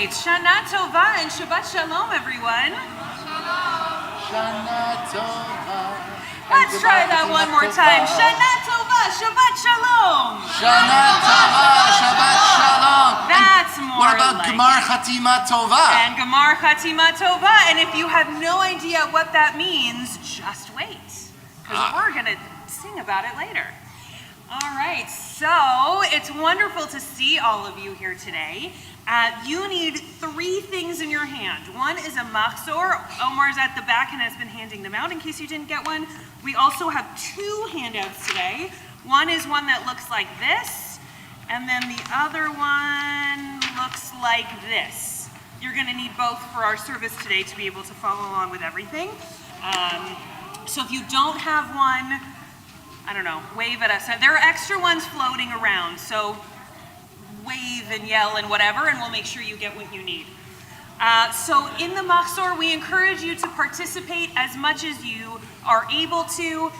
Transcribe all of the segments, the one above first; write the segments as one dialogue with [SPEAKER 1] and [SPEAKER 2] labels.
[SPEAKER 1] right, Shana Tova and Shabbat Shalom, everyone.
[SPEAKER 2] Shana Tova.
[SPEAKER 1] Let's try that one more time. Shana Tova, Shabbat Shalom.
[SPEAKER 2] Shana Tova, Shabbat Shalom.
[SPEAKER 1] That's more
[SPEAKER 2] What about
[SPEAKER 1] like
[SPEAKER 2] Gemar
[SPEAKER 1] it.
[SPEAKER 2] Chatima Tova?
[SPEAKER 1] And Gemar Chatima Tova. And if you have no idea what that means, just wait, because we're going to sing about it later. All right, so it's wonderful to see all of you here today. You need 3 things in your hand. One is a machzor. Omar's at the back and has been handing them out in case you didn't get one. We also have 2 handouts today. One is one that looks like this, and then the other one looks like this. You're going to need both for our service today to be able to follow along with everything. So if you don't have one, I don't know, wave at us. There are extra ones floating around, so wave and yell and whatever, and we'll make sure you get what you need. So in the machzor, we encourage you to participate as much as you are able to.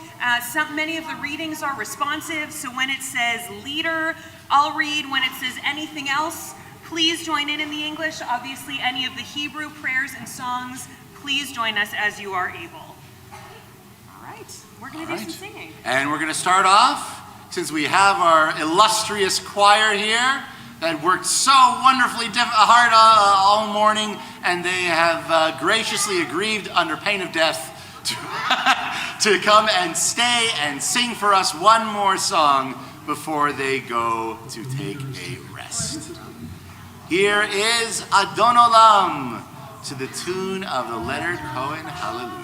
[SPEAKER 1] Many of the readings are responsive, so when it says leader, I'll read. When it says anything else, please join in the English. Obviously, any of the Hebrew prayers and songs, please join us as you are able. All right, we're going to do some singing.
[SPEAKER 2] And we're going to start off, since we have our illustrious choir here that worked so wonderfully hard all morning, and they have graciously agreed under pain of death to come and stay and sing for us one more song before they go to take a rest. Here is Adon Olam to the tune of the Leonard Cohen Hallelujah.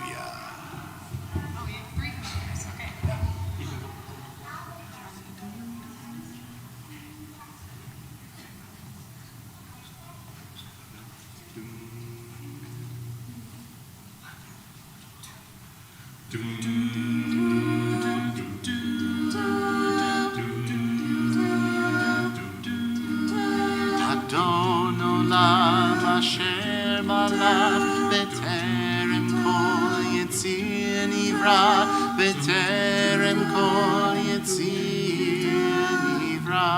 [SPEAKER 2] Adon Olam asher malach b'terem kol yetzir nivra b'terem kol yetzir nivra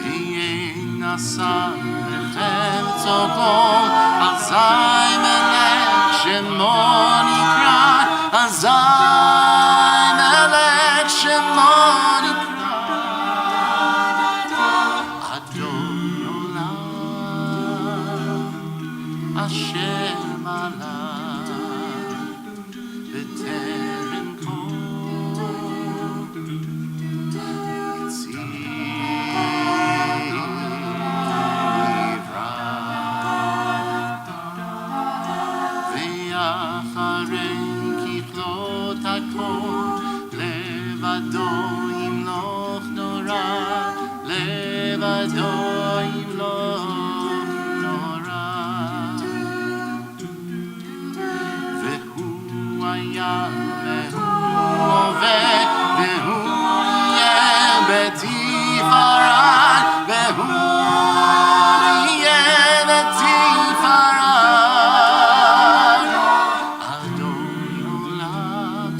[SPEAKER 2] Ein nasa b'chemtzo kol azay melech shemo nikra azay melech shemo nikra Asher malach b'terem kol yetzir nivra ve'acharei kichlot hakol levado yimloch nora levado yimloch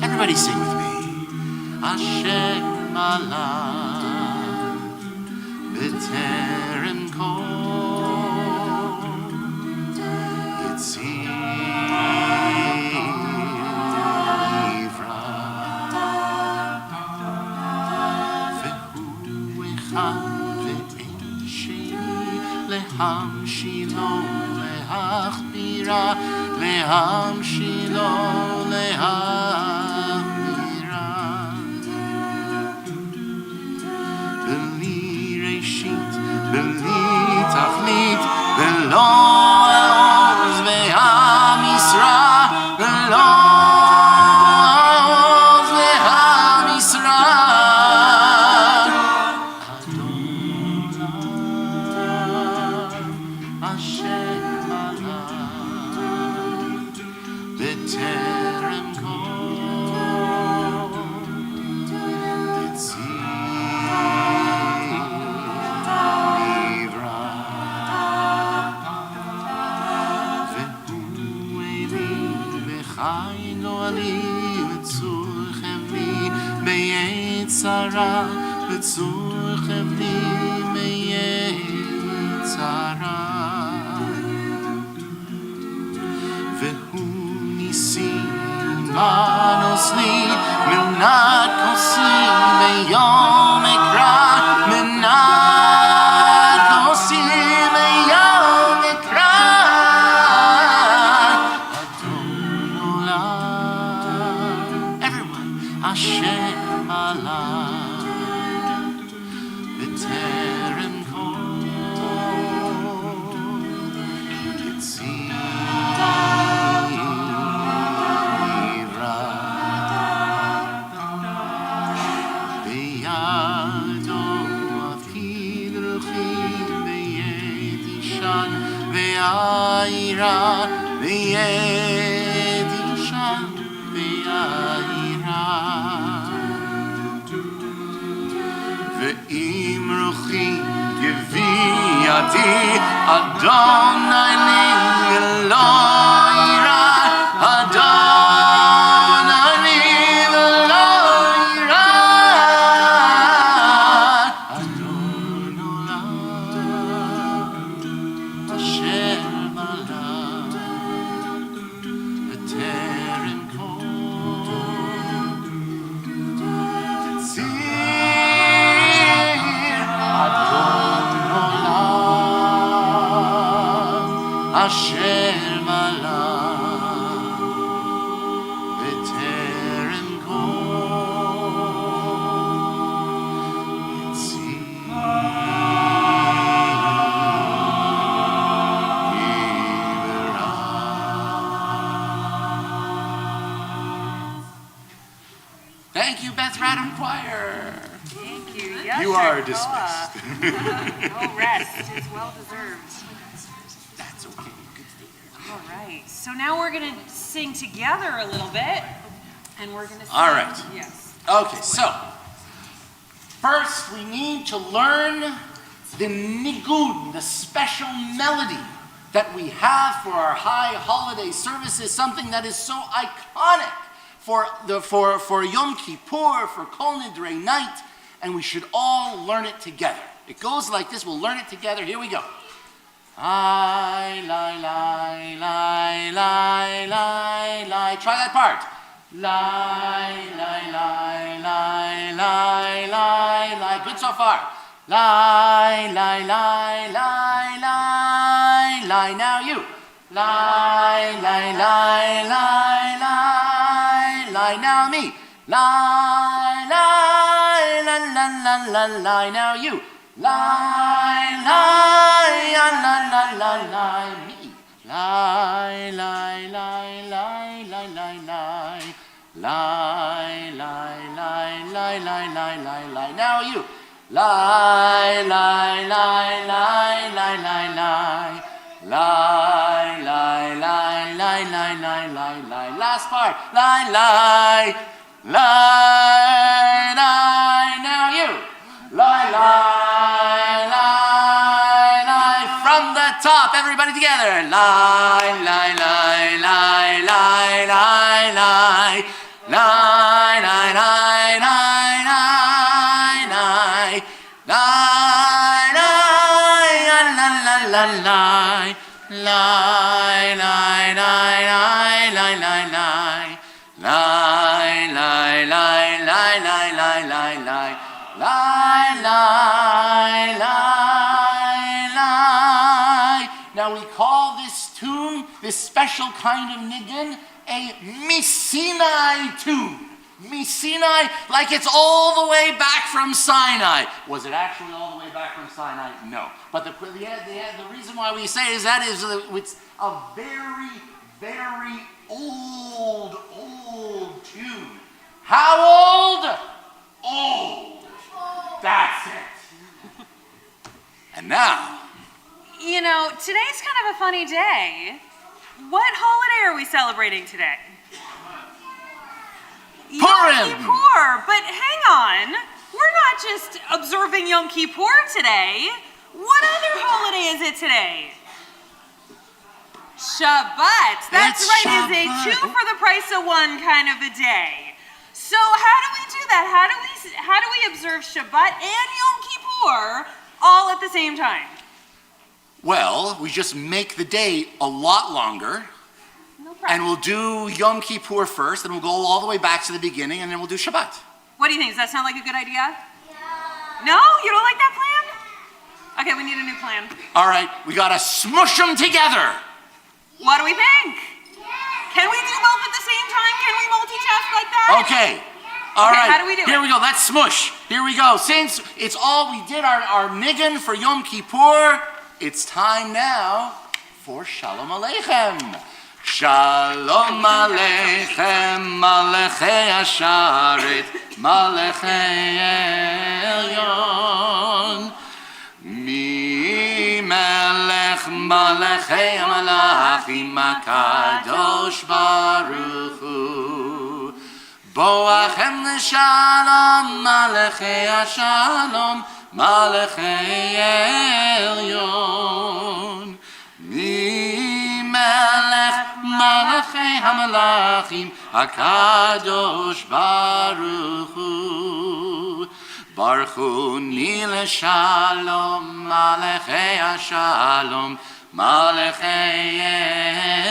[SPEAKER 2] Everybody sing with me. Asher malach b'terem kol yetzir nivra ve'hu echad ve'en sheni lehamshilo lehachbira lehamshilo lehachbira b'li reshit b'li tachlit b'lo oz ve'hamisra b'lo oz ve'hamisra Adon Olam asher malach b'terem kol yetzir nivra ve'hu eli v'chai lo ali v'tzurchem li be'yetzara v'tzurchem li be'yetzara מנת כוסי ביום אקרא, מנת כוסי ביום אקרא, אדון עולם. Everyone, אשר מלך בטרם כל קציר וירא וידישה וירא ואם רוחי יביא ידי אדוני לי ולא ירא אדוני לי ולא ירא אדון עולם אשר אשר מלך בטרם כל יציר יברא. Thank you, Beth Radham Choir.
[SPEAKER 1] Thank you.
[SPEAKER 2] You are dismissed.
[SPEAKER 1] No rest. It's well deserved.
[SPEAKER 2] That's okay.
[SPEAKER 1] All right. So now we're going to sing together a little bit. And we're going to sing.
[SPEAKER 2] All right.
[SPEAKER 1] Yes.
[SPEAKER 2] Okay, so first we need to learn the nigun, the special melody that we have for our high holiday services, something that is so iconic for Yom Kippur, for Kol Nidrei night, and we should all learn it together. It goes like this. We'll learn it together. Here we go. Lai, lai, lai, lai, lai, lai, lai. Try that part. Lai, lai, lai, lai, lai, lai, lai. Good so far. Lai, lai, lai, lai, lai, lai. Now you. Lai, lai, lai, lai, lai, lai. Now me. Lai, lai, la, la, la, la, lai. Now you. Lai, lai, la, la, la, lai. Me. Lai, lai, lai, lai, lai, lai, lai. Lai, lai, lai, lai, lai, lai, lai, lai. Now you. Lai, lai, lai, lai, lai, lai, lai. Lai, lai, lai, lai, lai, lai, lai, lai. Last part. Lai, lai, lai, lai. Now you. Lai, lai, lai, lai. From the top, everybody together. Lai, lai, lai, lai, lai, lai, lai. Lai, lai, lai, lai, lai, lai. Lai, lai, la, la, la, lai. Lai, lai, lai, lai, lai, lai, lai. Lai, lai, lai, lai, lai, lai, lai, lai. Lai, lai, lai, lai. Now we call this tune, this special kind of nigun, a Misinai tune. Misinai, like it's all the way back from Sinai. Was it actually all the way back from Sinai? No. But the reason why we say is that is it's a very, very old tune. How old? Old. That's it. And now.
[SPEAKER 1] You know, today's kind of a funny day. What holiday are we celebrating today?
[SPEAKER 2] Purim!
[SPEAKER 1] Yom Kippur, but hang on. We're not just observing Yom Kippur today. What other holiday is it today? Shabbat. That's
[SPEAKER 2] It's
[SPEAKER 1] right,
[SPEAKER 2] Shabbat.
[SPEAKER 1] it's a 2 for the price of 1 kind of a day. So how do we do that? How do we observe Shabbat and Yom Kippur all at the same time?
[SPEAKER 2] Well, we just make the day a lot longer.
[SPEAKER 1] Nope.
[SPEAKER 2] And we'll do Yom Kippur first, and we'll go all the way back to the beginning, and then we'll do Shabbat.
[SPEAKER 1] What do you think? Does that sound like a good idea? No? You don't like that plan? Okay, we need a new plan.
[SPEAKER 2] All right, we gotta smush them together.
[SPEAKER 1] What do we think? Can we do both at the same time? Can we multitask like that?
[SPEAKER 2] Okay. All right.
[SPEAKER 1] How do we do it?
[SPEAKER 2] Here we go. Let's smush. Here we go. Since it's all we did our niggin for Yom Kippur, it's time now for Shalom Aleichem. Shalom Aleichem, Malechei Asharet, Malechei Elyon. Mi Melech Malechei Malachim HaKadosh Baruch Hu. Boachem L'Shalom, Malechei Ashalom, Malechei Elyon. Mi Melech Malechei HaMalachim HaKadosh Baruch Hu. Baruch Hu Ni L'Shalom, Malechei Ashalom, Malechei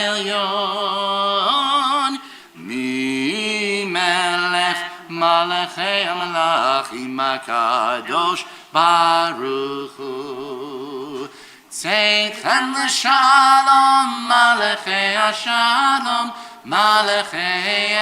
[SPEAKER 2] Elyon. Mi Melech Malechei HaMalachim HaKadosh Baruch Hu. Tzeichen L'Shalom, Malechei Ashalom, Malechei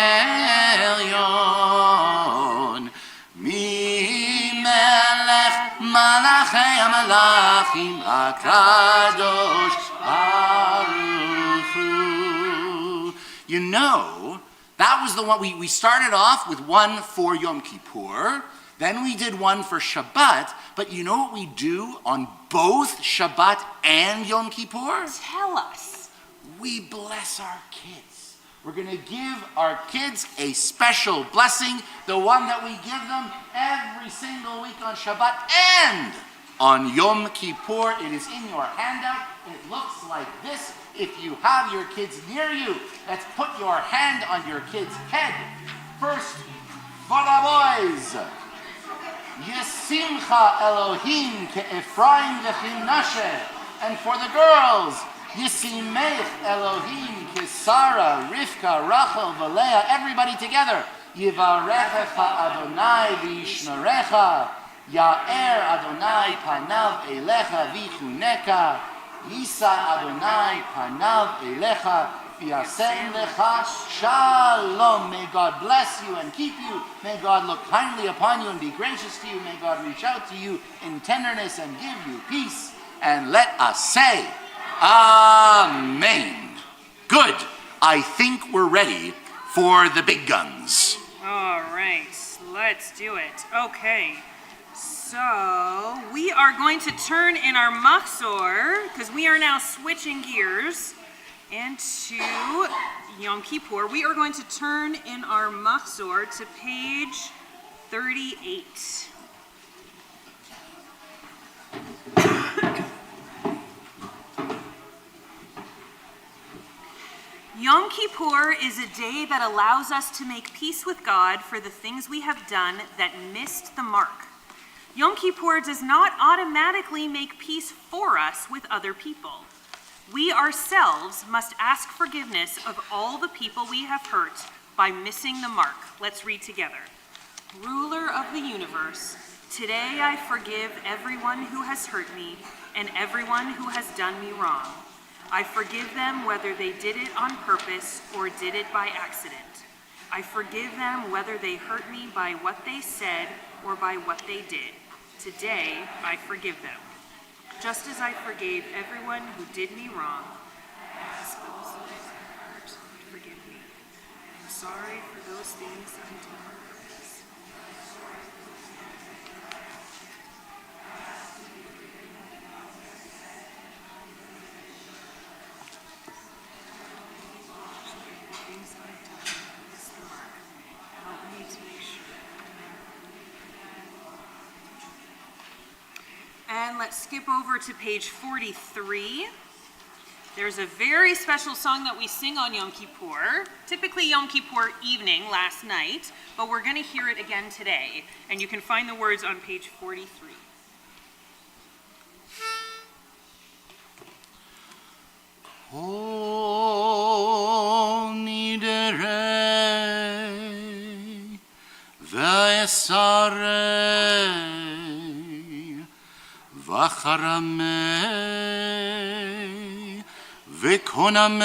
[SPEAKER 2] Elyon. Mi Melech Malechei HaMalachim HaKadosh Baruch Hu. You know, that was the one, we started off with one for Yom Kippur, then we did one for Shabbat, but you know what we do on both Shabbat and Yom Kippur?
[SPEAKER 1] Tell us.
[SPEAKER 2] We bless our kids. We're going to give our kids a special blessing, the one that we give them every single week on Shabbat and on Yom Kippur. It is in your handout. It looks like this. If you have your kids near you, let's put your hand on your kid's head. First, for the boys. Yesimcha Elohim ke'Ephraim v'Chinashe. And for the girls, Yesimech Elohim ke'Sara, Rivka, Rachel, v'Leah. Everybody together. Yivarechecha Adonai v'Yishmerecha. Ya'er Adonai panav elecha v'chuneka. Yisa Adonai panav elecha v'yasem lecha shalom. May God bless you and keep you. May God look kindly upon you and be gracious to you. May God reach out to you in tenderness and give you peace. And let us say, Amen. Good. I think we're ready for the big guns.
[SPEAKER 1] All right, let's do it. Okay. So we are going to turn in our machzor, because we are now switching gears into Yom Kippur. We are going to turn in our machzor to page 38. Yom Kippur is a day that allows us to make peace with God for the things we have done that missed the mark. Yom Kippur does not automatically make peace for us with other people. We ourselves must ask forgiveness of all the people we have hurt by missing the mark. Let's read together. Ruler of the universe, today I forgive everyone who has hurt me and everyone who has done me wrong. I forgive them whether they did it on purpose or did it by accident. I forgive them whether they hurt me by what they said or by what they did. Today, I forgive them. Just as I forgave everyone who did me wrong, ask those who hurt to forgive me. I'm sorry for those things I did on purpose. Things I've done is the mark. Help me to make sure. And let's skip over to page 43. There's a very special song that we sing on Yom Kippur, typically Yom Kippur evening last night, but we're going to hear it again today. And you can find the words on page 43.
[SPEAKER 2] Oh. חרמי וקונמי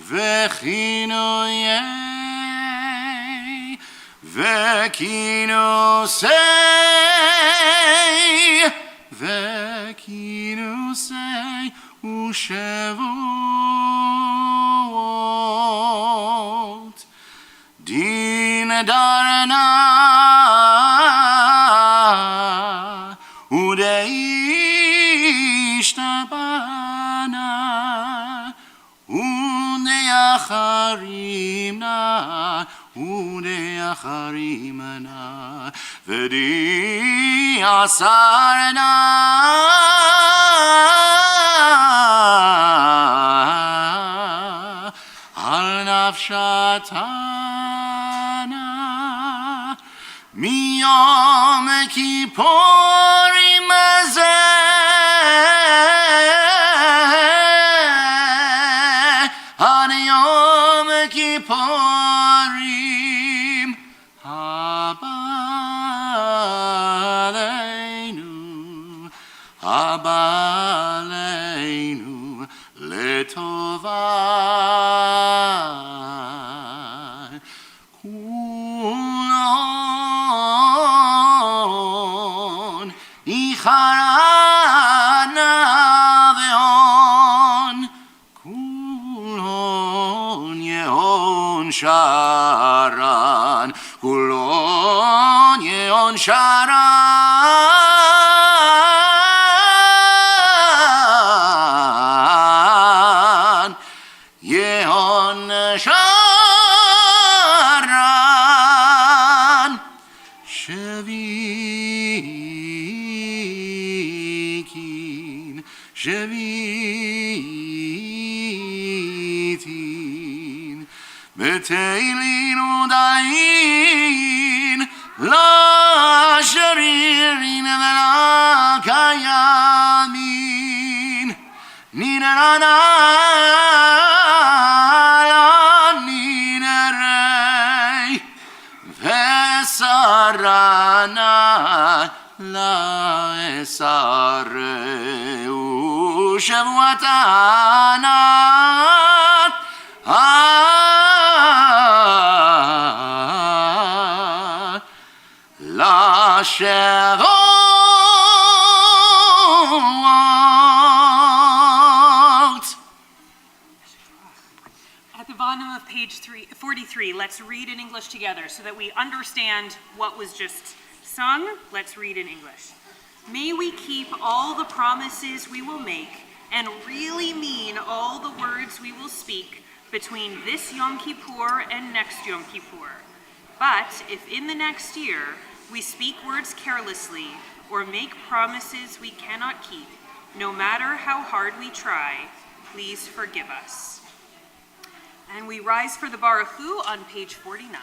[SPEAKER 2] וכינויי וכינוסי ושבועות דין דרנה ודאישתבנה ודאחרימנה ודיעשרנה על נפשתנה מיום כיפורים הזה עד יום כיפורים הבא עלינו לטובה כולון איחרנה והון כולון יהון שרן כולון יהון שרן יהון שרן שביתין בתהילין ודאין לשרירין ולקיימין נינרנה לנינרי ושרנה לאסרהו שבועתנה לשבועות.
[SPEAKER 1] At the bottom of page 43, let's read in English together so that we understand what was just sung. Let's read in English. May we keep all the promises we will make and really mean all the words we will speak between this Yom Kippur and next Yom Kippur. But if in the next year we speak words carelessly or make promises we cannot keep, no matter how hard we try, please forgive us. And we rise for the Baruch Hu on page 49.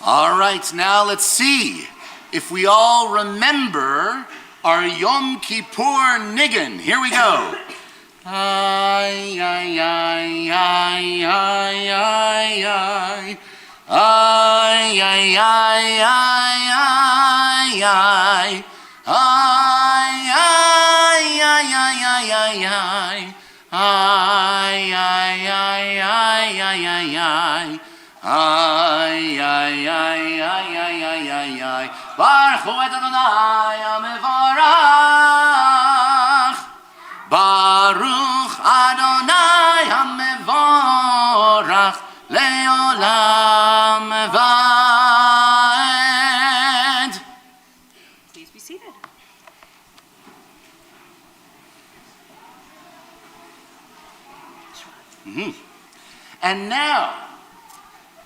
[SPEAKER 2] All right, now let's see if we all remember our Yom Kippur Niggin. Here we go. Ay, ay, ay, ay, ay, ay, ay. Ay, ay, ay, ay, ay, ay. Ay, ay, ay, ay, ay, ay, ay. Ay, ay, ay, ay, ay, ay, ay. Ay, ay, ay, ay, ay, ay, ay, ay. Baruch hu et Adonai HaMevorach. Baruch Adonai HaMevorach le'olam va'ed.
[SPEAKER 1] Please be seated.
[SPEAKER 2] And now,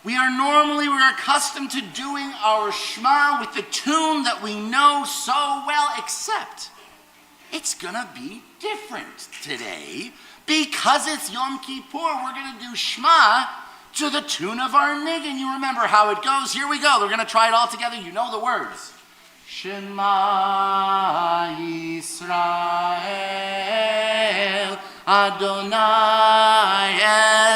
[SPEAKER 2] we're accustomed to doing our Shema with the tune that we know so well, except it's gonna be different today because it's Yom Kippur. We're gonna do Shema to the tune of our niggin. You remember how it goes. Here we go. We're gonna try it all together. You know the words. Shema Yisrael Adonai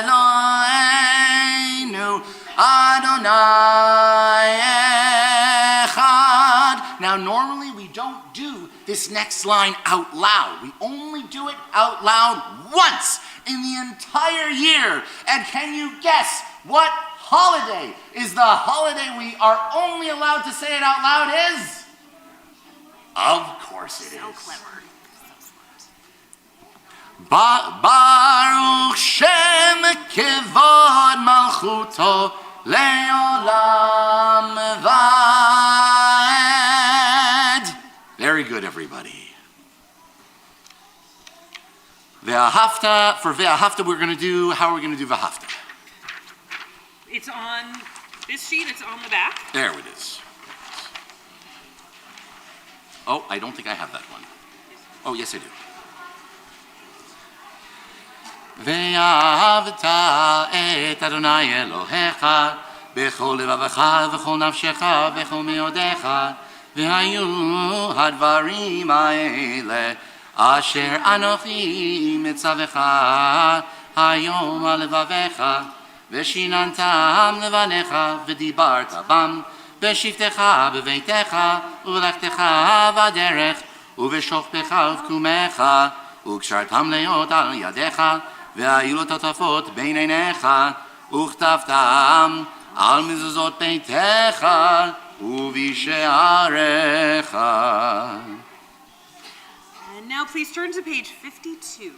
[SPEAKER 2] Eloheinu Adonai Echad. Now normally this next line out loud. We only do it out loud once in the entire year. And can you guess what holiday is the holiday we are only allowed to say it out loud is? Of course it is.
[SPEAKER 1] So clever.
[SPEAKER 2] Baruch Shem Kevod Malchuto Leolam Vaed. Very good, everybody. Ve'ahavta, for Ve'ahavta we're going to do, how are we going to do Ve'ahavta?
[SPEAKER 1] It's on this sheet, it's on the back.
[SPEAKER 2] There it is. Oh, I don't think I have that one. Oh, yes I do. ואהבת את אדוני אלוהיך בכל לבבך וכל נפשך וכל מאודיך והיו הדברים האלה אשר אנוכי מצווך היום על לבביך ושיננתם לבניך ודיברת בם בשבתך בביתך ובלכתך בדרך ובשוכבך ובקומך וקשרתם להיות על ידיך והיו לו תותפות בין עיניך, וכתבתם על מזוזות ביתך ובשעריך.
[SPEAKER 1] And now please turn to page 52.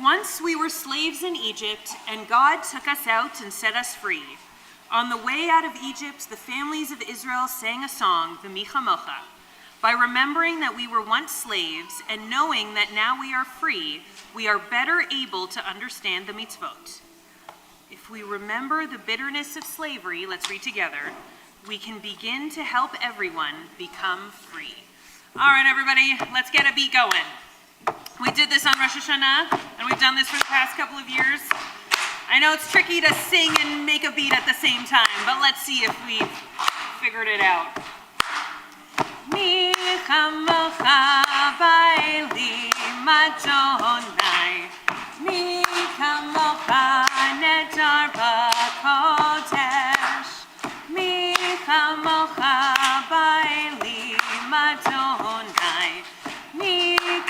[SPEAKER 1] Once we were slaves in Egypt, and God took us out and set us free. On the way out of Egypt, the families of Israel sang a song, the Micha Mocha. By remembering that we were once slaves and knowing that now we are free, we are better able to understand the mitzvot. If we remember the bitterness of slavery, let's read together, we can begin to help everyone become free. All right, everybody, let's get a beat going. We did this on Rosh Hashanah, and we've done this for the past couple of years. I know it's tricky to sing and make a beat at the same time, but let's see if we've figured it out. Mi chamocha ba'elim Adonai, mi chamocha nedar b'kodesh, mi chamocha ba'elim Adonai, mi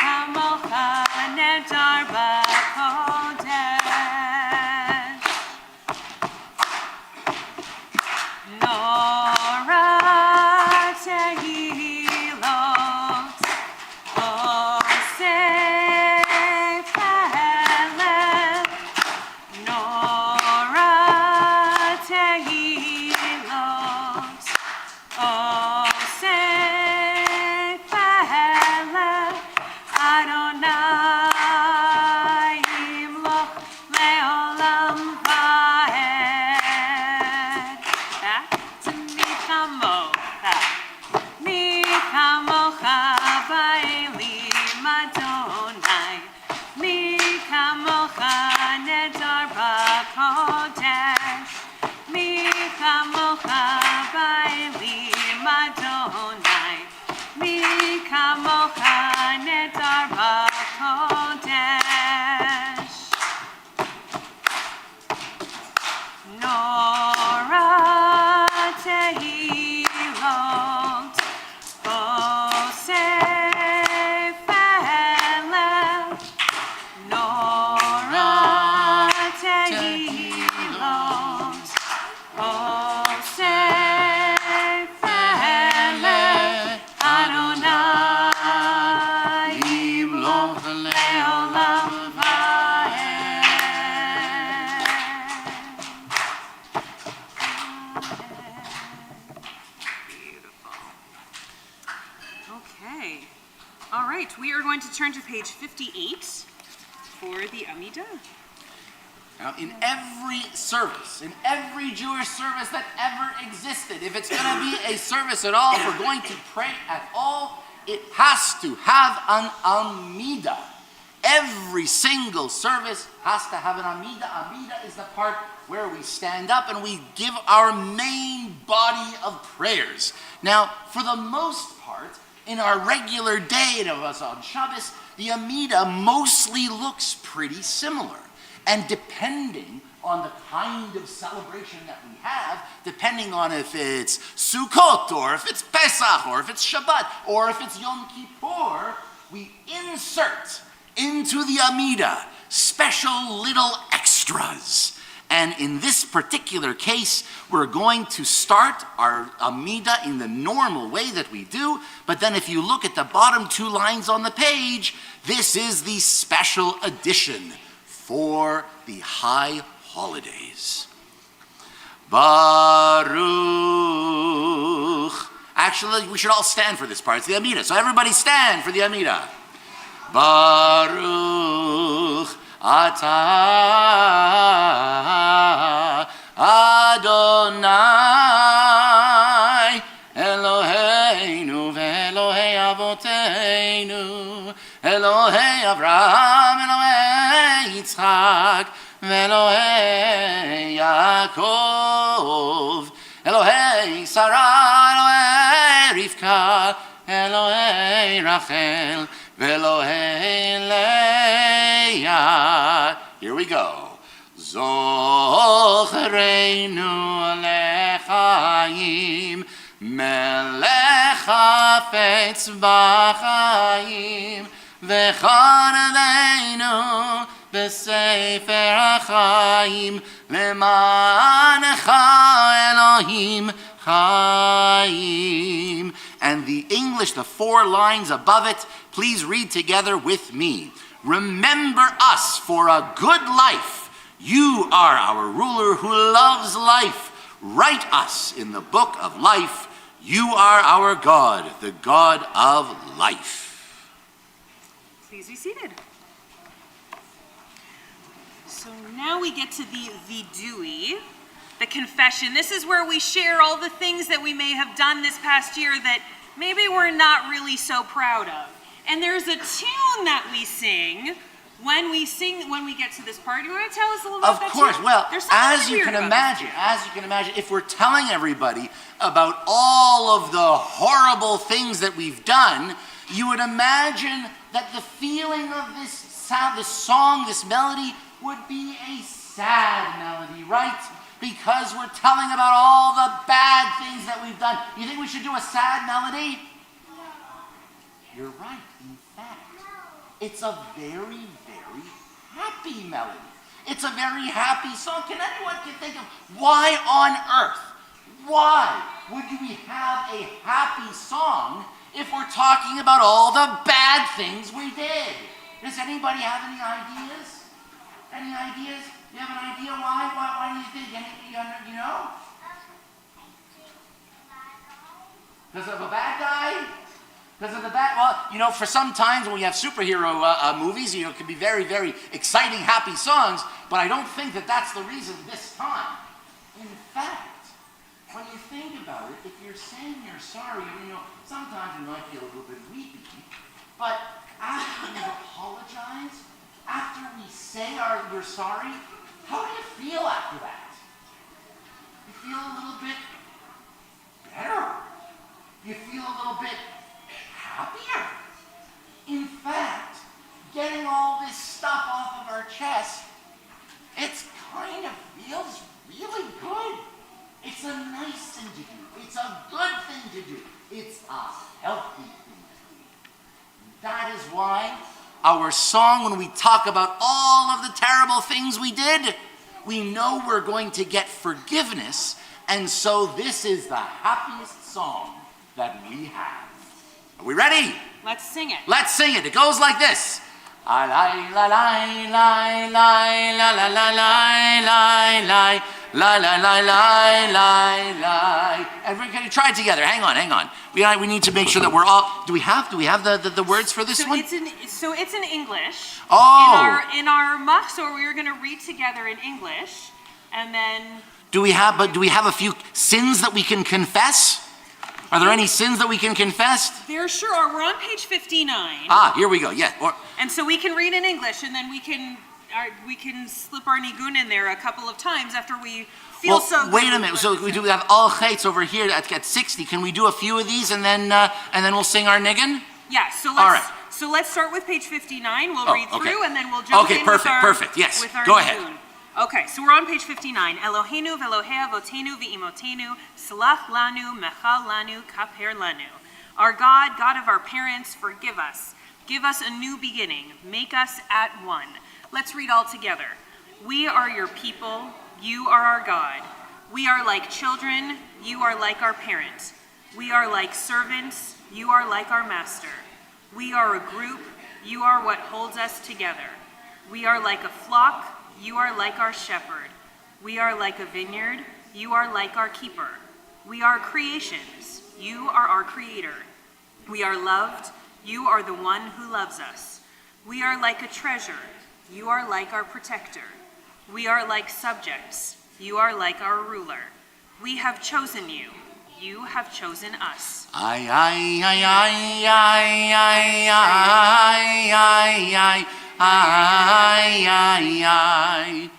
[SPEAKER 1] chamocha nedar b'kodesh. Nora tehilot, osef halel. Nora tehilot, osef halel. Adonai yimloch leolam vaed. Back to mi chamocha. Mi chamocha ba'elim Adonai. Mi chamocha nedar b'kodesh. Mi chamocha ba'elim Adonai. Mi chamocha nedar b'kodesh. Nora tehilot, osef halel. Nora tehilot, osef halel. Adonai yimloch leolam vaed. Beautiful. Okay. All right, we are going to turn to page 58 for the Amidah.
[SPEAKER 2] Now, in every service, in every Jewish service that ever existed, if it's going to be a service at all, if we're going to pray at all, it has to have an Amidah. Every single service has to have an Amidah. Amidah is the part where we stand up and we give our main body of prayers. Now, for the most part, in our regular day of us on Shabbos, the Amidah mostly looks pretty similar. And depending on the kind of celebration that we have, depending on if it's Sukkot, or if it's Pesach, or if it's Shabbat, or if it's Yom Kippur, we insert into the Amida special little extras. And in this particular case, we're going to start our Amida in the normal way that we do, but then if you look at the bottom 2 lines on the page, this is the special edition for the high holidays. Baruch. Actually, we should all stand for this part. It's the Amida. So everybody stand for the Amida. Baruch atah Adonai Eloheinu ve'Elohei avoteinu Elohei Avraham Elohei Yitzchak ve'Elohei Yaakov Elohei Sarah Elohei Rivka Elohei Rachel ve'Elohei Leah. Here we go. Zochreinu lechaim melech hafetz b'chaim v'chareinu b'sefer hachayim le'manecha Elohim chayim. And the English, the 4 lines above it, please read together with me. Remember us for a good life. You are our ruler who loves life. Write us in the book of life. You are our God, the God of life.
[SPEAKER 1] Please be seated. So now we get to the vidui, the confession. This is where we share all the things that we may have done this past year that maybe we're not really so proud of. And there's a tune that we sing when we get to this part. You want to tell us a little about that?
[SPEAKER 2] Of course.
[SPEAKER 1] Tune?
[SPEAKER 2] Well,
[SPEAKER 1] as you can imagine,
[SPEAKER 2] if we're telling everybody about all of the horrible things that we've done, you would imagine that the feeling of this sound, this song, this melody would be a sad melody, right? Because we're telling about all the bad things that we've done. You think we should do a sad melody? No. You're right. In fact, it's a very, very happy melody. It's a very happy song. Can anyone think of why on earth? Why would we have a happy song if we're talking about all the bad things we did? Does anybody have any ideas? Any ideas? You have an idea why? Why do you think? You know? Because of a bad guy? Because of the bad, well, for some times when we have superhero movies, it can be very, very exciting, happy songs, but I don't think that that's the reason this time. In fact, when you think about it, if you're saying you're sorry, sometimes you might feel a little bit weepy, but after we apologize, after we say we're sorry, how do you feel after that? You feel a little bit better. You feel a little bit happier. In fact, getting all this stuff off of our chest, it kind of feels really good. It's a nice thing to do. It's a good thing to do. It's a healthy thing to do. That is why our song, when we talk about all of the terrible things we did, we know we're going to get forgiveness, and so this is the happiest song that we have. Are we ready?
[SPEAKER 1] Let's sing it. Let's
[SPEAKER 2] sing it. It goes like this. La la la la la la la la la la la la la. And we're going to try it together. Hang on. We need to make sure that we're all. Do we have the words for this one?
[SPEAKER 1] It's in English.
[SPEAKER 2] Oh.
[SPEAKER 1] In our machzor, we are going to read together in English, and then.
[SPEAKER 2] Do we have a few sins that we can confess? Are there any sins that we can confess?
[SPEAKER 1] There sure are. We're on page 59.
[SPEAKER 2] Here we go. Yeah.
[SPEAKER 1] And so we can read in English, and then we can slip our nigun in there a couple of times after we feel so good.
[SPEAKER 2] Wait a minute. So we have all chaitz over here at 60. Can we do a few of these, and then we'll sing our nigun?
[SPEAKER 1] Yeah. So let's start with page 59. We'll read through, and then we'll jump in
[SPEAKER 2] perfect. Yes.
[SPEAKER 1] with our
[SPEAKER 2] Go
[SPEAKER 1] nigun.
[SPEAKER 2] ahead.
[SPEAKER 1] Okay, so we're on page 59. Eloheinu ve'Elohei avotenu ve'imotenu, salach lanu, mechal lanu, kaper lanu. Our God, God of our parents, forgive us. Give us a new beginning. Make us at one. Let's read all together. We are your people. You are our God. We are like children. You are like our parents. We are like servants. You are like our master. We are a group. You are what holds us together. We are like a flock. You are like our shepherd. We are like a vineyard. You are like our keeper. We are creations. You are our creator. We are loved. You are the one who loves us. We are like a treasure. You are like our protector. We are like subjects. You are like our ruler. We have chosen you. You have chosen us.
[SPEAKER 2] Ay, ay, ay, ay, ay, ay, ay, ay, ay, ay, ay.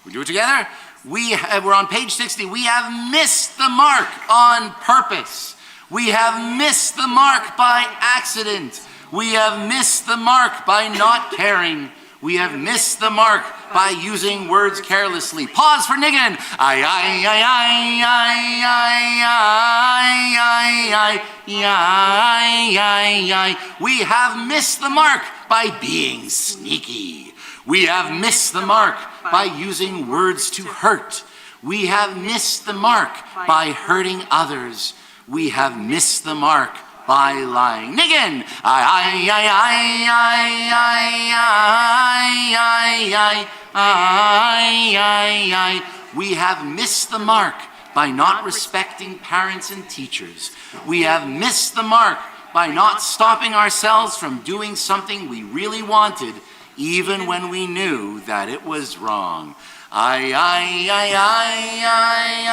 [SPEAKER 2] We do it together. We're on page 60. We have missed the mark on purpose. We have missed the mark by accident. We have missed the mark by not caring. We have missed the mark by using words carelessly. Pause for Niggin. Ay, ay, ay, ay, ay, ay, ay, ay, ay, ay, ay. We have missed the mark by being sneaky. We have missed the mark by using words to hurt. We have missed the mark by hurting others. We have missed the mark by lying. Niggin! Ay, ay, ay, ay, ay, ay, ay, ay, ay, ay. We have missed the mark by not respecting parents and teachers. We have missed the mark by not stopping ourselves from doing something we really wanted, even when we knew that it was wrong. Ay, ay, ay, ay, ay,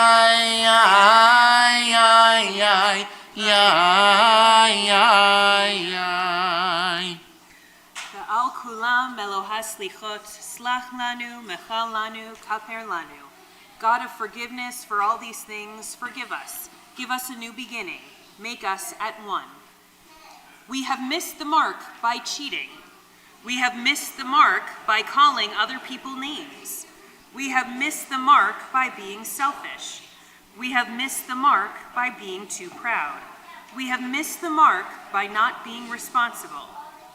[SPEAKER 2] ay, ay, ay, ay, ay, ay.
[SPEAKER 1] Ve'al kulam Elohei slichot, slach lanu, mechal lanu, kaper lanu. God of forgiveness for all these things, forgive us. Give us a new beginning. Make us at one. We have missed the mark by cheating. We have missed the mark by calling other people names. We have missed the mark by being selfish. We have missed the mark by being too proud. We have missed the mark by not being responsible.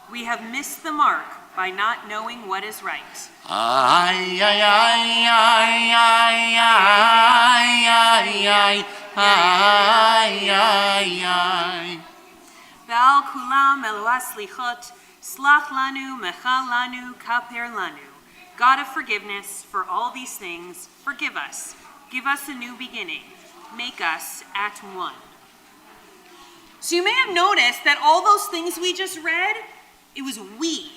[SPEAKER 1] We have missed the mark by not knowing what is right.
[SPEAKER 2] Ay, ay, ay, ay, ay, ay, ay, ay, ay, ay.
[SPEAKER 1] Ve'al kulam Elohei slichot, slach lanu, mechal lanu, kaper lanu. God of forgiveness for all these things, forgive us. Give us a new beginning. Make us at one. So you may have noticed that all those things we just read, it was we.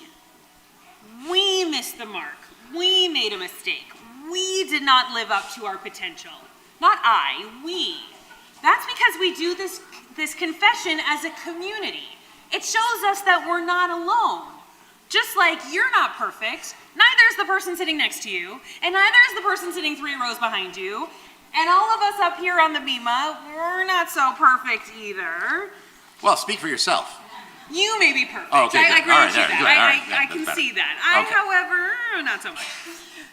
[SPEAKER 1] We missed the mark. We made a mistake. We did not live up to our potential. Not I, we. That's because we do this confession as a community. It shows us that we're not alone. Just like you're not perfect, neither is the person sitting next to you, and neither is the person sitting 3 rows behind you, and all of us up here on the bima, we're not so perfect either.
[SPEAKER 2] Well, speak for yourself.
[SPEAKER 1] You may be perfect.
[SPEAKER 2] Oh, okay,
[SPEAKER 1] I
[SPEAKER 2] good.
[SPEAKER 1] grant
[SPEAKER 2] All right,
[SPEAKER 1] you
[SPEAKER 2] there,
[SPEAKER 1] that.
[SPEAKER 2] good. All right,
[SPEAKER 1] I
[SPEAKER 2] yeah,
[SPEAKER 1] can
[SPEAKER 2] that's
[SPEAKER 1] see
[SPEAKER 2] better.
[SPEAKER 1] that.
[SPEAKER 2] Okay.
[SPEAKER 1] However, not so much.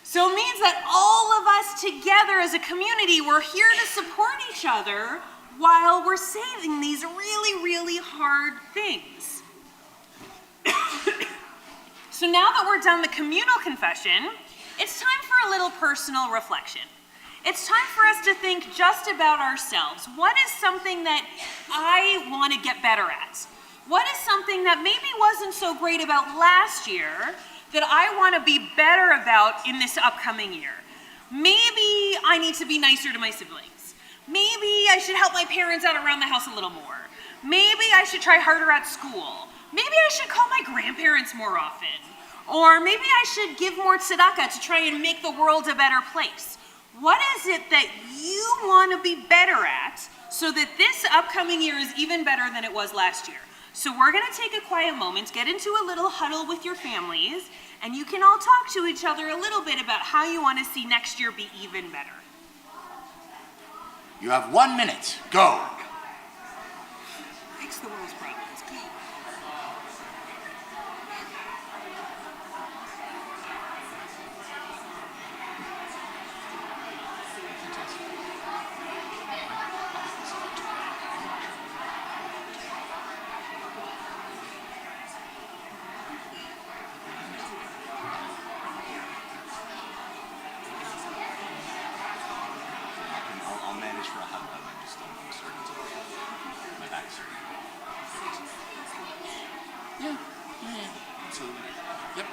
[SPEAKER 1] So it means that all of us together as a community, we're here to support each other while we're saying these really, really hard things. So now that we're done the communal confession, it's time for a little personal reflection. It's time for us to think just about ourselves. What is something that I want to get better at? What is something that maybe wasn't so great about last year that I want to be better about in this upcoming year? Maybe I need to be nicer to my siblings. Maybe I should help my parents out around the house a little more. Maybe I should try harder at school. Maybe I should call my grandparents more often. Or maybe I should give more tzedakah to try and make the world a better place. What is it that you want to be better at so that this upcoming year is even better than it was last year? So we're going to take a quiet moment, get into a little huddle with your families, and you can all talk to each other a little bit about how you want to see next year be even better.
[SPEAKER 2] You have 1 minute. Go.
[SPEAKER 1] Fix the world's problems. Go.
[SPEAKER 2] Yeah. Absolutely. Yep.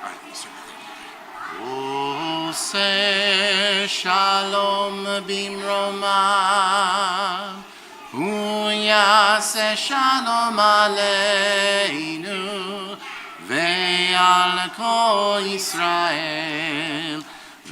[SPEAKER 2] All right, let's start with that. Ose shalom bimromav, uyase shalom aleinu, ve'al kol Yisrael,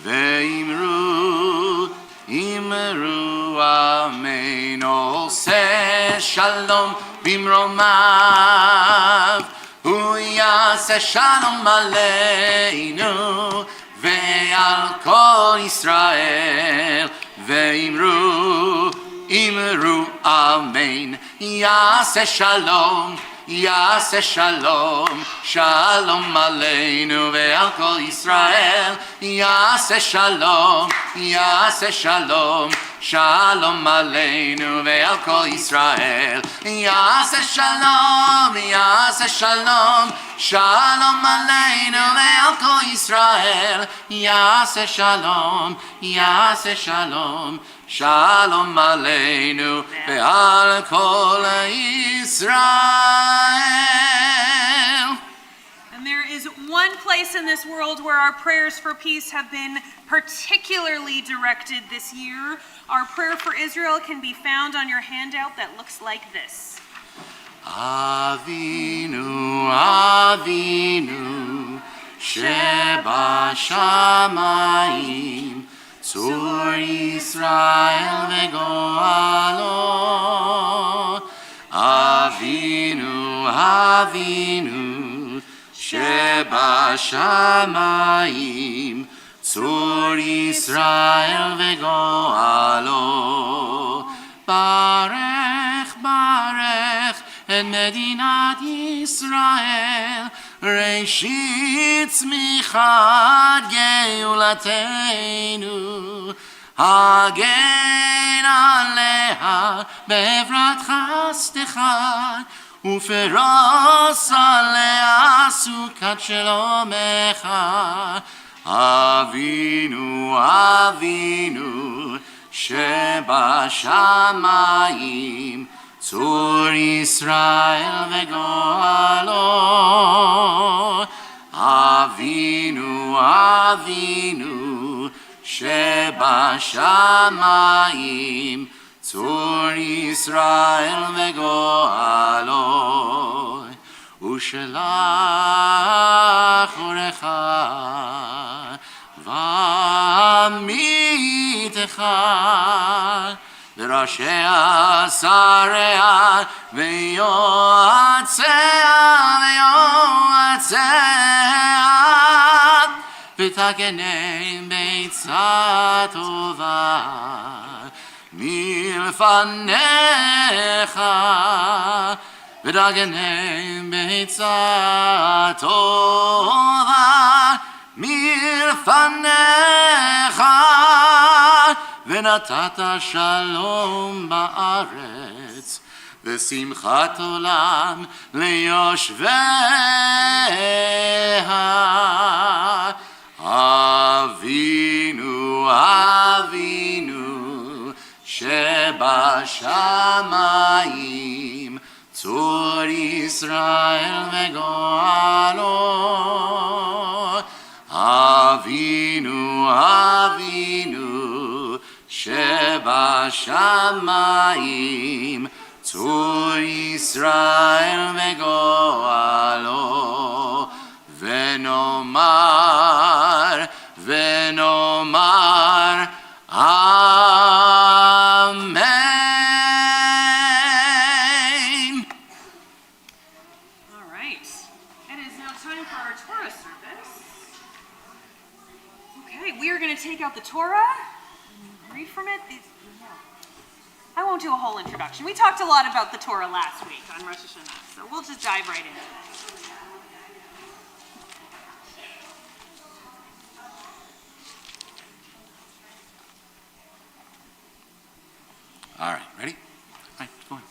[SPEAKER 2] ve'imru, imru amen. Ose shalom bimromav, uyase shalom aleinu, ve'al kol Yisrael, ve'imru, imru amen. Yaseh shalom, Yaseh shalom, shalom aleinu ve'al kol Yisrael. Yaseh shalom, Yaseh shalom, shalom aleinu ve'al kol Yisrael. Yaseh shalom, Yaseh shalom, shalom aleinu ve'al kol Yisrael. Yaseh shalom, Yaseh shalom, shalom aleinu ve'al kol Yisrael.
[SPEAKER 1] And there is one place in this world where our prayers for peace have been particularly directed this year. Our prayer for Israel can be found on your handout that looks like this.
[SPEAKER 2] Avinu, Avinu, sheba shamayim, Tzur Yisrael ve'goalo. Avinu, Avinu, sheba shamayim, Tzur Yisrael ve'goalo. Barech, barech, et Medinat Yisrael, Reshit tzmichat geulatenu, Hagen aleha be'evrat chastecha, Uferos alea sukat shelomecha. Avinu, Avinu, sheba shamayim, Tzur Yisrael ve'goalo. Avinu, Avinu, sheba shamayim, Tzur Yisrael ve'goalo. Ushelach orecha v'amitecha v'rashea sarea ve'yoatzea v'takenem beitzah tova milfanecha v'takenem beitzah tova milfanecha v'natata shalom ba'aretz v'simchat olam leyoshveha. Avinu, Avinu, sheba shamayim, Tzur Yisrael ve'goalo. Avinu, Avinu, sheba shamayim, Tzur Yisrael ve'goalo. Ve'nomar, ve'nomar, Amen.
[SPEAKER 1] All right. It is now time for our Torah service. Okay, we are going to take out the Torah and read from it. I won't do a whole introduction. We talked a lot about the Torah last week on Rosh Hashanah, so we'll just dive right into it.
[SPEAKER 2] All right, ready? All right, go on.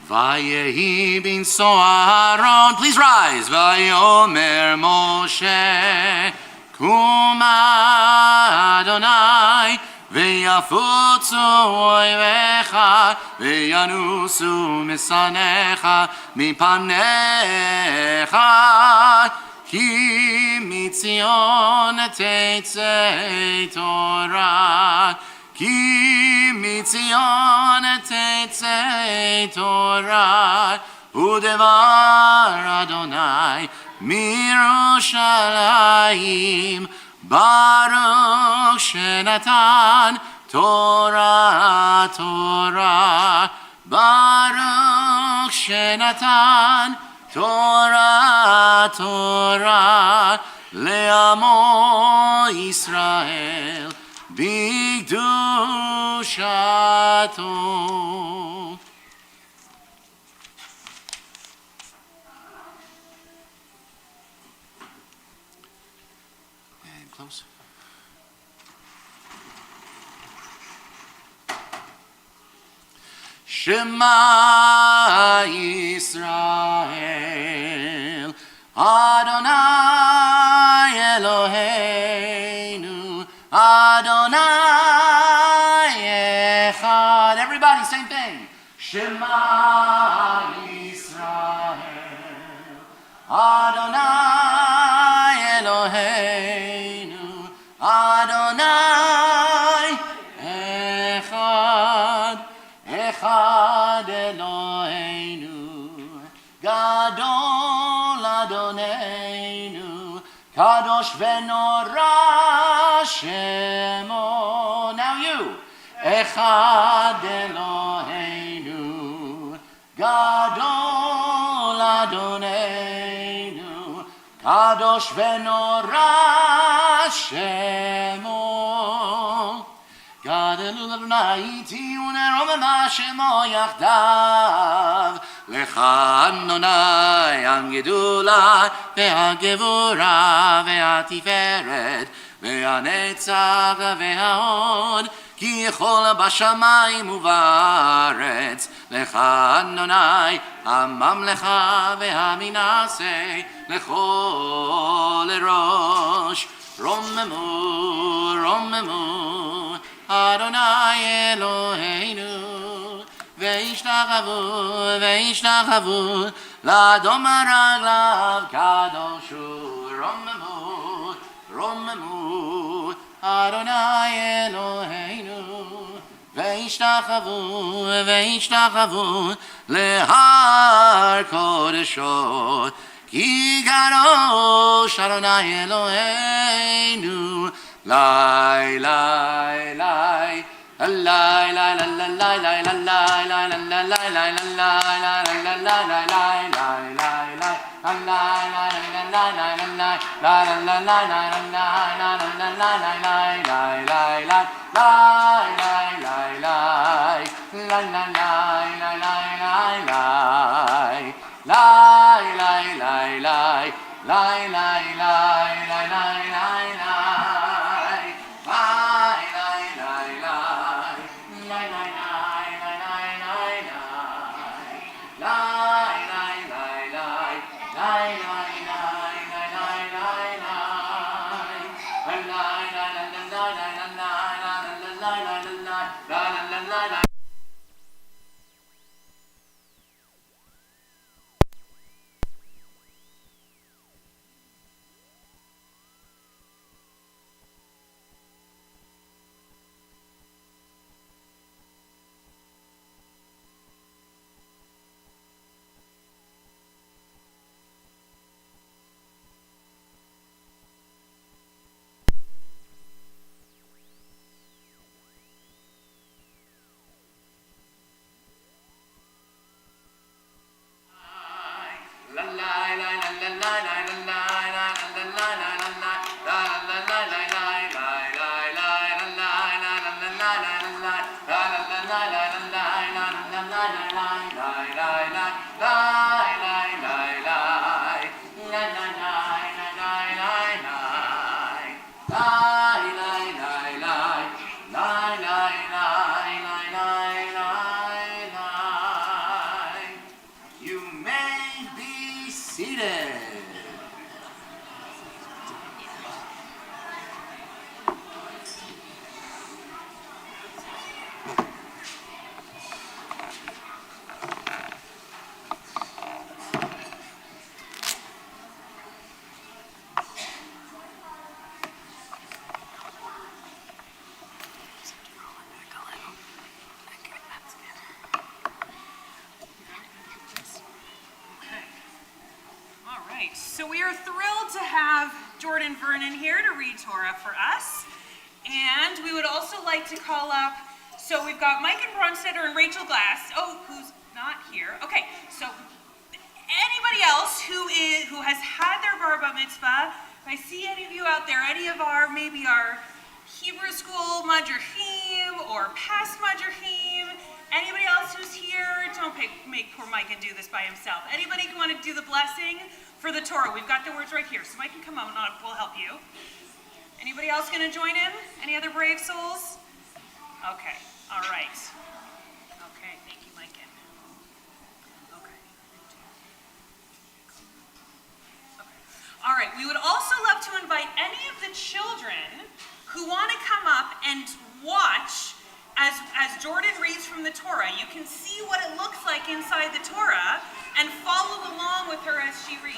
[SPEAKER 2] Vayehi bin Soaron, please rise. Vayomer Moshe, Kuma Adonai, ויפוצו אויביך, וינוסו משנאיך מפניך, כי מציון תצא תורה, כי מציון תצא תורה, ודבר אדוני מירושלים, ברוך שנתן תורה תורה, ברוך שנתן תורה תורה, לעמו ישראל בקדושתו. And close. Shema Yisrael, Adonai Eloheinu, Adonai Echad. Everybody, same thing. Shema Yisrael, Adonai Eloheinu, Adonai Echad. Echad Eloheinu, Gadol Adonenu, Kadosh v'nora Shemo. Now you. Echad Eloheinu, Gadol Adonenu, Kadosh v'nora Shemo. גדלו לאדוני ציון רוממה שמו יחדיו, לך אדוני הגדולה והגבורה והתפארת והנצח וההוד, כי יכול בשמיים ובארץ. לך אדוני הממלכה והמנשא לכל ראש. רוממו רוממו Adonai Eloheinu, ve'ishtachavu, ve'ishtachavu, l'adom raglav kadoshu. Romemu, romemu, Adonai Eloheinu, ve'ishtachavu, ve'ishtachavu, lehar kodesho, ki kadosh Adonai Eloheinu. Lai lai lai lai lai lai lai lai lai lai lai lai lai lai
[SPEAKER 1] right, so we are thrilled to have Jordan Vernon here to read Torah for us. And we would also like to call up, so we've got Mike and Bronstetter and Rachel Glass. Oh, who's not here? Okay, so anybody else who has had their bar mitzvah, if I see any of you out there, any of maybe our Hebrew school Madrachim or past Madrachim, anybody else who's here, don't make poor Mike and do this by himself. Anybody who want to do the blessing for the Torah? We've got the words right here, so Mike can come on and we'll help you. Anybody else going to join in? Any other brave souls? Okay, all right. Okay, thank you, Mike. Okay. All right, we would also love to invite any of the children who want to come up and watch as Jordan reads from the Torah. You can see what it looks like inside the Torah and follow along with her as she reads.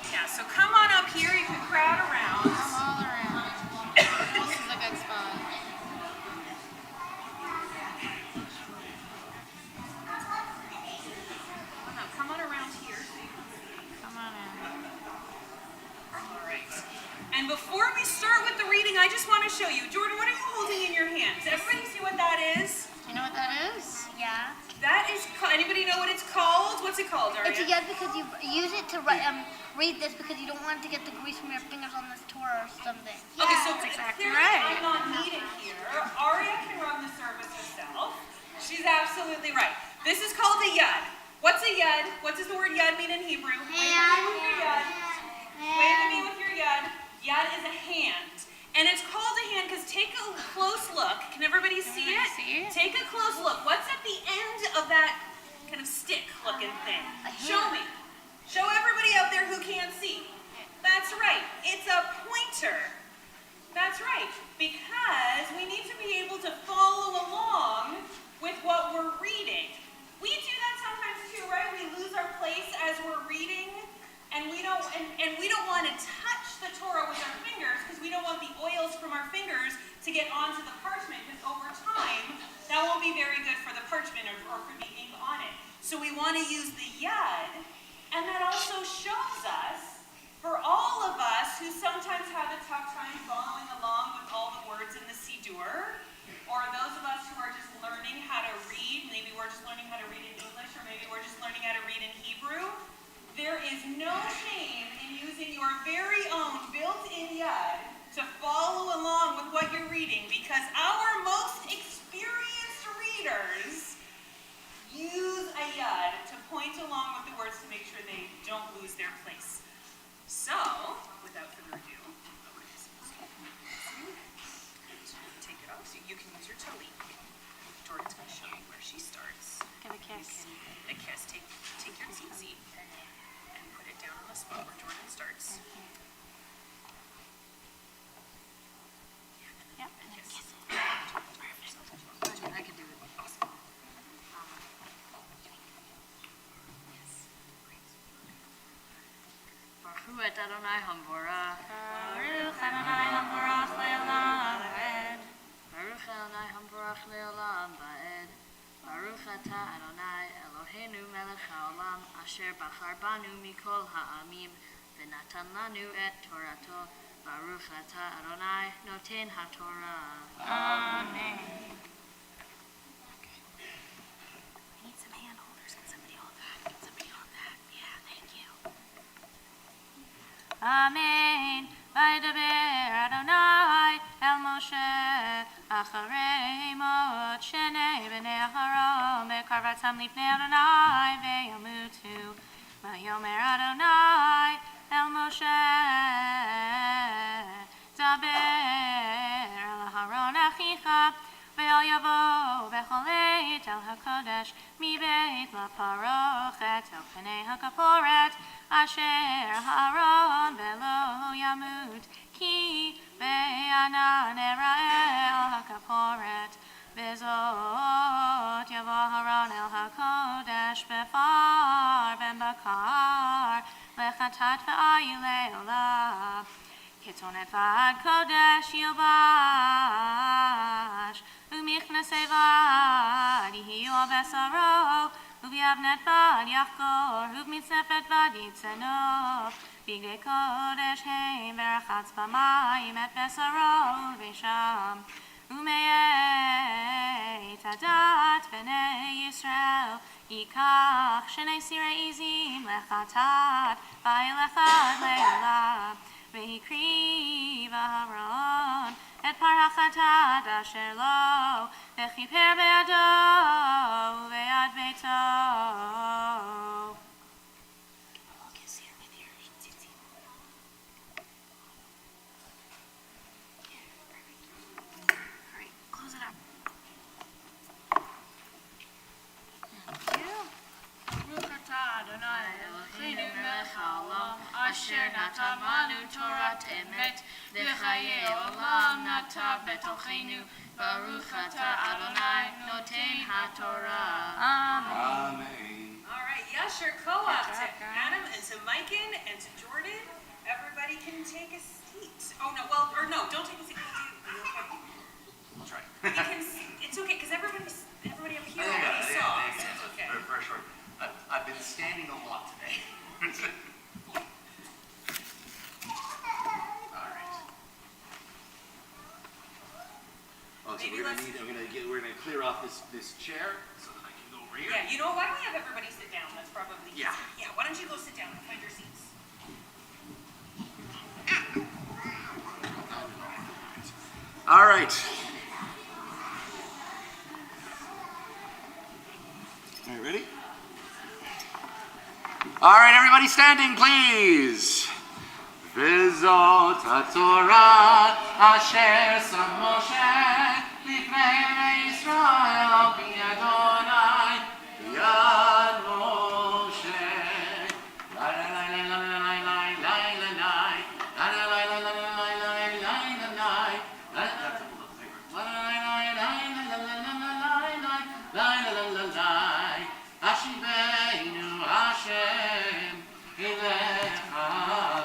[SPEAKER 1] Yeah, so come on up here. You can crowd around.
[SPEAKER 3] I'm all around. This is a good spot.
[SPEAKER 1] Come on around here.
[SPEAKER 3] Come on in.
[SPEAKER 1] All right. And before we start with the reading, I just want to show you. Jordan, what are you holding in your hands? Everybody see what that is?
[SPEAKER 3] Do you know what that is?
[SPEAKER 4] Yeah.
[SPEAKER 1] That is, anybody know what it's called? What's it called, Daria?
[SPEAKER 4] It's a yad because you use it to read this because you don't want to get the grease from your fingers on this Torah or something.
[SPEAKER 1] Okay, so
[SPEAKER 3] That's exactly
[SPEAKER 1] clearly
[SPEAKER 3] right.
[SPEAKER 1] I'm not needed here. Aria can run the service herself. She's absolutely right. This is called a yad. What's a yad? What does the word yad mean in Hebrew? Wave at me with your yad. Wave at me with your yad. Yad is a hand. And it's called a hand because take a close look. Can everybody see it?
[SPEAKER 3] See it?
[SPEAKER 1] Take a close look. What's at the end of that kind of stick-looking thing? Show me. Show everybody out there who can't see. That's right. It's a pointer. That's right. Because we need to be able to follow along with what we're reading. We do that sometimes too, right? We lose our place as we're reading, and we don't want to touch the Torah with our fingers because we don't want the oils from our fingers to get onto the parchment, because over time that won't be very good for the parchment or for the ink on it. So we want to use the yad, and that also shows us, for all of us who sometimes have a tough time following along with all the words in the Siddur, or those of us who are just learning how to read, maybe we're just learning how to read in English, or maybe we're just learning how to read in Hebrew, there is no shame in using your very own built-in yad to follow along with what you're reading, because our most experienced readers use a yad to point along with the words to make sure they don't lose their place. So, without further ado, take it off so you can use your tali. Jordan's going to show you where she starts.
[SPEAKER 3] Give a kiss.
[SPEAKER 1] A kiss. Take your tzitzit and put it down on the spot where Jordan starts.
[SPEAKER 3] Yep.
[SPEAKER 1] And kiss. I can do it. Awesome.
[SPEAKER 3] Baruch et Adonai Hamvorach. Baruch Adonai Hamvorach le'olam va'ed. Baruch Adonai Hamvorach le'olam va'ed. Baruch atah Adonai Eloheinu melech haolam asher bachar banu mikol ha'amim v'natan lanu et Torato. Baruch atah Adonai noten haTorah. Amen. I need some hand holders. Get somebody on that. Get somebody on that. Yeah, thank you. Amen. Vaydaber Adonai el Moshe acharei mot shnei bnei Aharon bekarvatam lifnei Adonai veyamutu. Vayomer Adonai el Moshe daber el Aharon achicha ve'el yavo bechol eit el hakodesh mibeit laparochet el pnei hakaporet asher Aharon velo yamut ki be'anan era'el hakaporet וזאת יבוא הרון אל הקודש בפר ובקר לחטאת ועילה עולה כצונת ועד קודש ילבש ומכנסי ועד יהי לו בשרו, וביבנת בד יחגור, ובמצנפת בד יצנוף. בגדי קודש הם ורחץ במים את בשרו ושם. ומאת הדת בני ישראל ייקח שני סירי עזים לחטאת, באל אחד לעולם. והקריב אהרון את פר החטאת אשר לו, וכיפר בידו וביד ביתו. אשר נתן לנו תורת אמת, וחיי עולם נטע בתוכנו. ברוך אתה אדוני נותן התורה.
[SPEAKER 2] Amen.
[SPEAKER 1] All right, Yasher Koach to Adam and to Mikan and to Jordan. Everybody can take a seat. Oh, no, well, or no, don't take a seat. Are you okay?
[SPEAKER 2] I'll try.
[SPEAKER 1] We can, it's okay, because everybody up here already saw, so it's okay.
[SPEAKER 2] Very short. I've been standing a lot today. All right. Oh, so
[SPEAKER 1] Maybe
[SPEAKER 2] we're gonna clear off this chair so that I can go over here.
[SPEAKER 1] Yeah, you know what, why don't we have everybody sit down? That's probably easier.
[SPEAKER 2] Yeah.
[SPEAKER 1] Yeah, why don't you go sit down and find your seats?
[SPEAKER 2] All right. All right, ready? All right, everybody standing, please. V'zot haTorah asher sam Moshe lifnei Yisrael al pi Adonai yad Moshe. La la la la la la la la la la la la la la la la la la la. Ashiveinu Hashem Elecha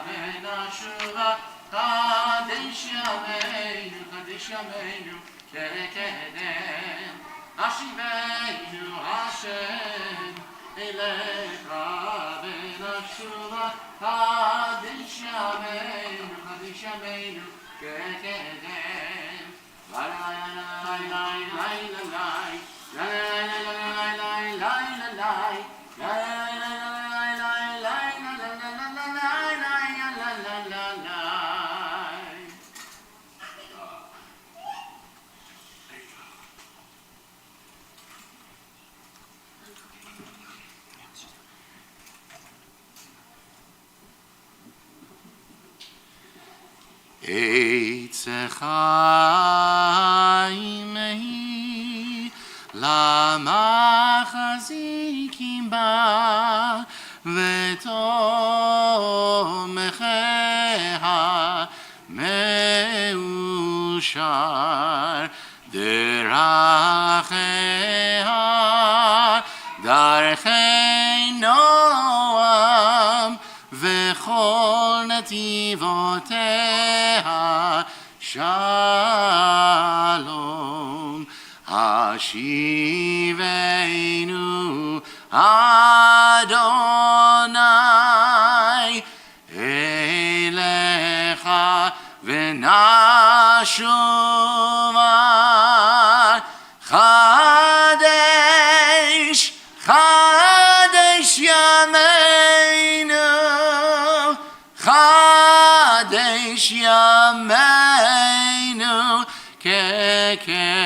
[SPEAKER 2] v'nashuva Kadesh Yameinu kekedem. Ashiveinu Hashem Elecha v'nashuva Kadesh Yameinu kekedem. La la la la la la la la la. Eitz Chaim hi למחזיקים בה ותומכיה מאושר. דרכיה דרכי נועם וכל נתיבותיה שלום. השיבנו אדוני אליך ונשובה. חדש חדש ימינו, חדש ימינו כקדם.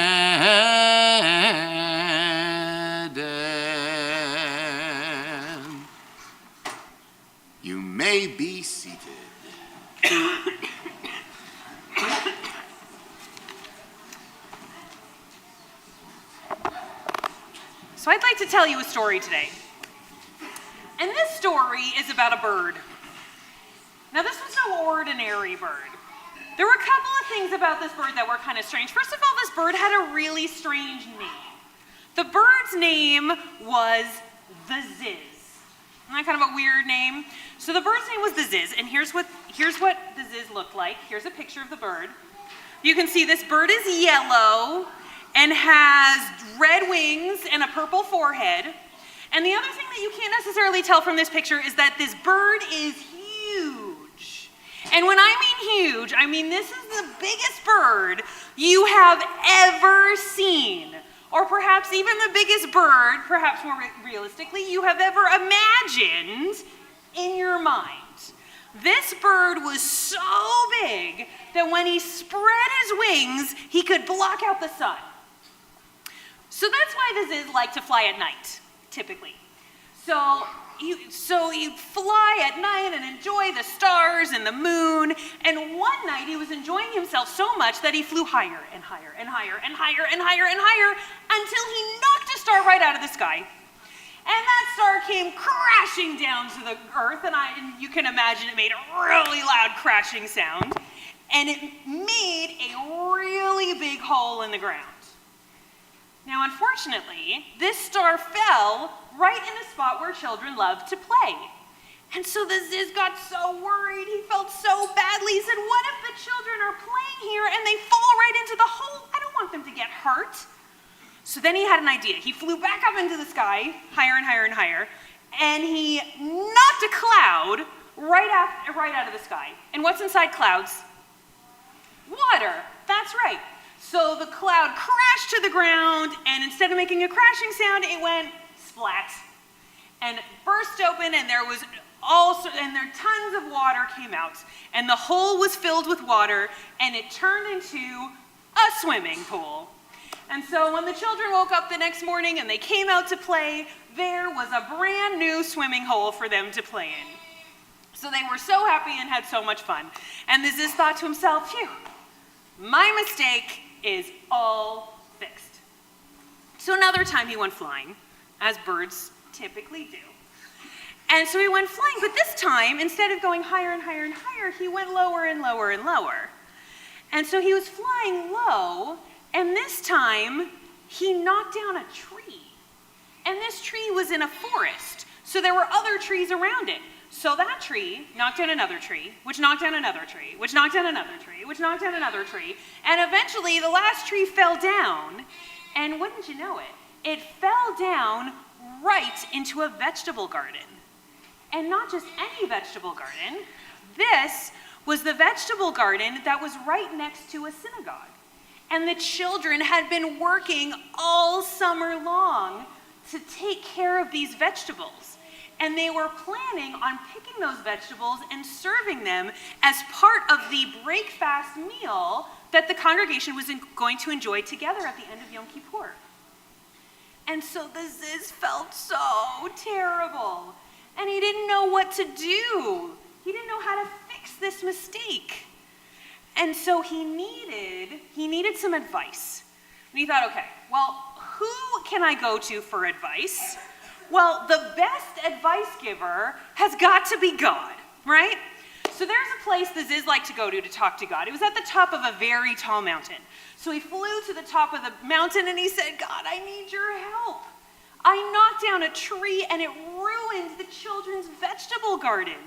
[SPEAKER 2] You may be seated.
[SPEAKER 1] So I'd like to tell you a story today. And this story is about a bird. Now this was no ordinary bird. There were a couple of things about this bird that were kind of strange. First of all, this bird had a really strange name. The bird's name was the Ziz. Isn't that kind of a weird name? So the bird's name was the Ziz, and here's what the Ziz looked like. Here's a picture of the bird. You can see this bird is yellow, and has red wings and a purple forehead. And the other thing that you can't necessarily tell from this picture is that this bird is huge. And when I mean huge, I mean this is the biggest bird you have ever seen. Or perhaps even the biggest bird, perhaps more realistically, you have ever imagined in your mind. This bird was so big that when he spread his wings, he could block out the sun. So that's why this is like to fly at night, typically. So you fly at night and enjoy the stars and the moon. And one night he was enjoying himself so much that he flew higher and higher and higher and higher and higher and higher until he knocked a star right out of the sky. And that star came crashing down to the earth, and you can imagine it made a really loud crashing sound, and it made a really big hole in the ground. Now, unfortunately, this star fell right in a spot where children love to play. And so the Ziz got so worried, he felt so badly. He said, what if the children are playing here and they fall right into the hole? I don't want them to get hurt. So then he had an idea. He flew back up into the sky, higher and higher and higher, and he knocked a cloud right out of the sky. And what's inside clouds? Water. That's right. So the cloud crashed to the ground, and instead of making a crashing sound, it went splat and burst open, and there tons of water came out, and the hole was filled with water, and it turned into a swimming pool. And so when the children woke up the next morning and they came out to play, there was a brand new swimming hole for them to play in. So they were so happy and had so much fun. And the Ziz thought to himself, phew, my mistake is all fixed. So another time he went flying, as birds typically do. And so he went flying, but this time, instead of going higher and higher and higher, he went lower and lower and lower. And so he was flying low, and this time, he knocked down a tree. And this tree was in a forest, so there were other trees around it. So that tree knocked down another tree, which knocked down another tree, which knocked down another tree, which knocked down another tree, and eventually the last tree fell down, and wouldn't you know it, it fell down right into a vegetable garden. And not just any vegetable garden, this was the vegetable garden that was right next to a synagogue. And the children had been working all summer long to take care of these vegetables. And they were planning on picking those vegetables and serving them as part of the breakfast meal that the congregation was going to enjoy together at the end of Yom Kippur. And so the Ziz felt so terrible. And he didn't know what to do. He didn't know how to fix this mistake. And so he needed some advice. And he thought, okay, well, who can I go to for advice? Well, the best advice giver has got to be God, right? So there's a place the Ziz liked to go to talk to God. It was at the top of a very tall mountain. So he flew to the top of the mountain and he said, God, I need your help. I knocked down a tree and it ruined the children's vegetable garden.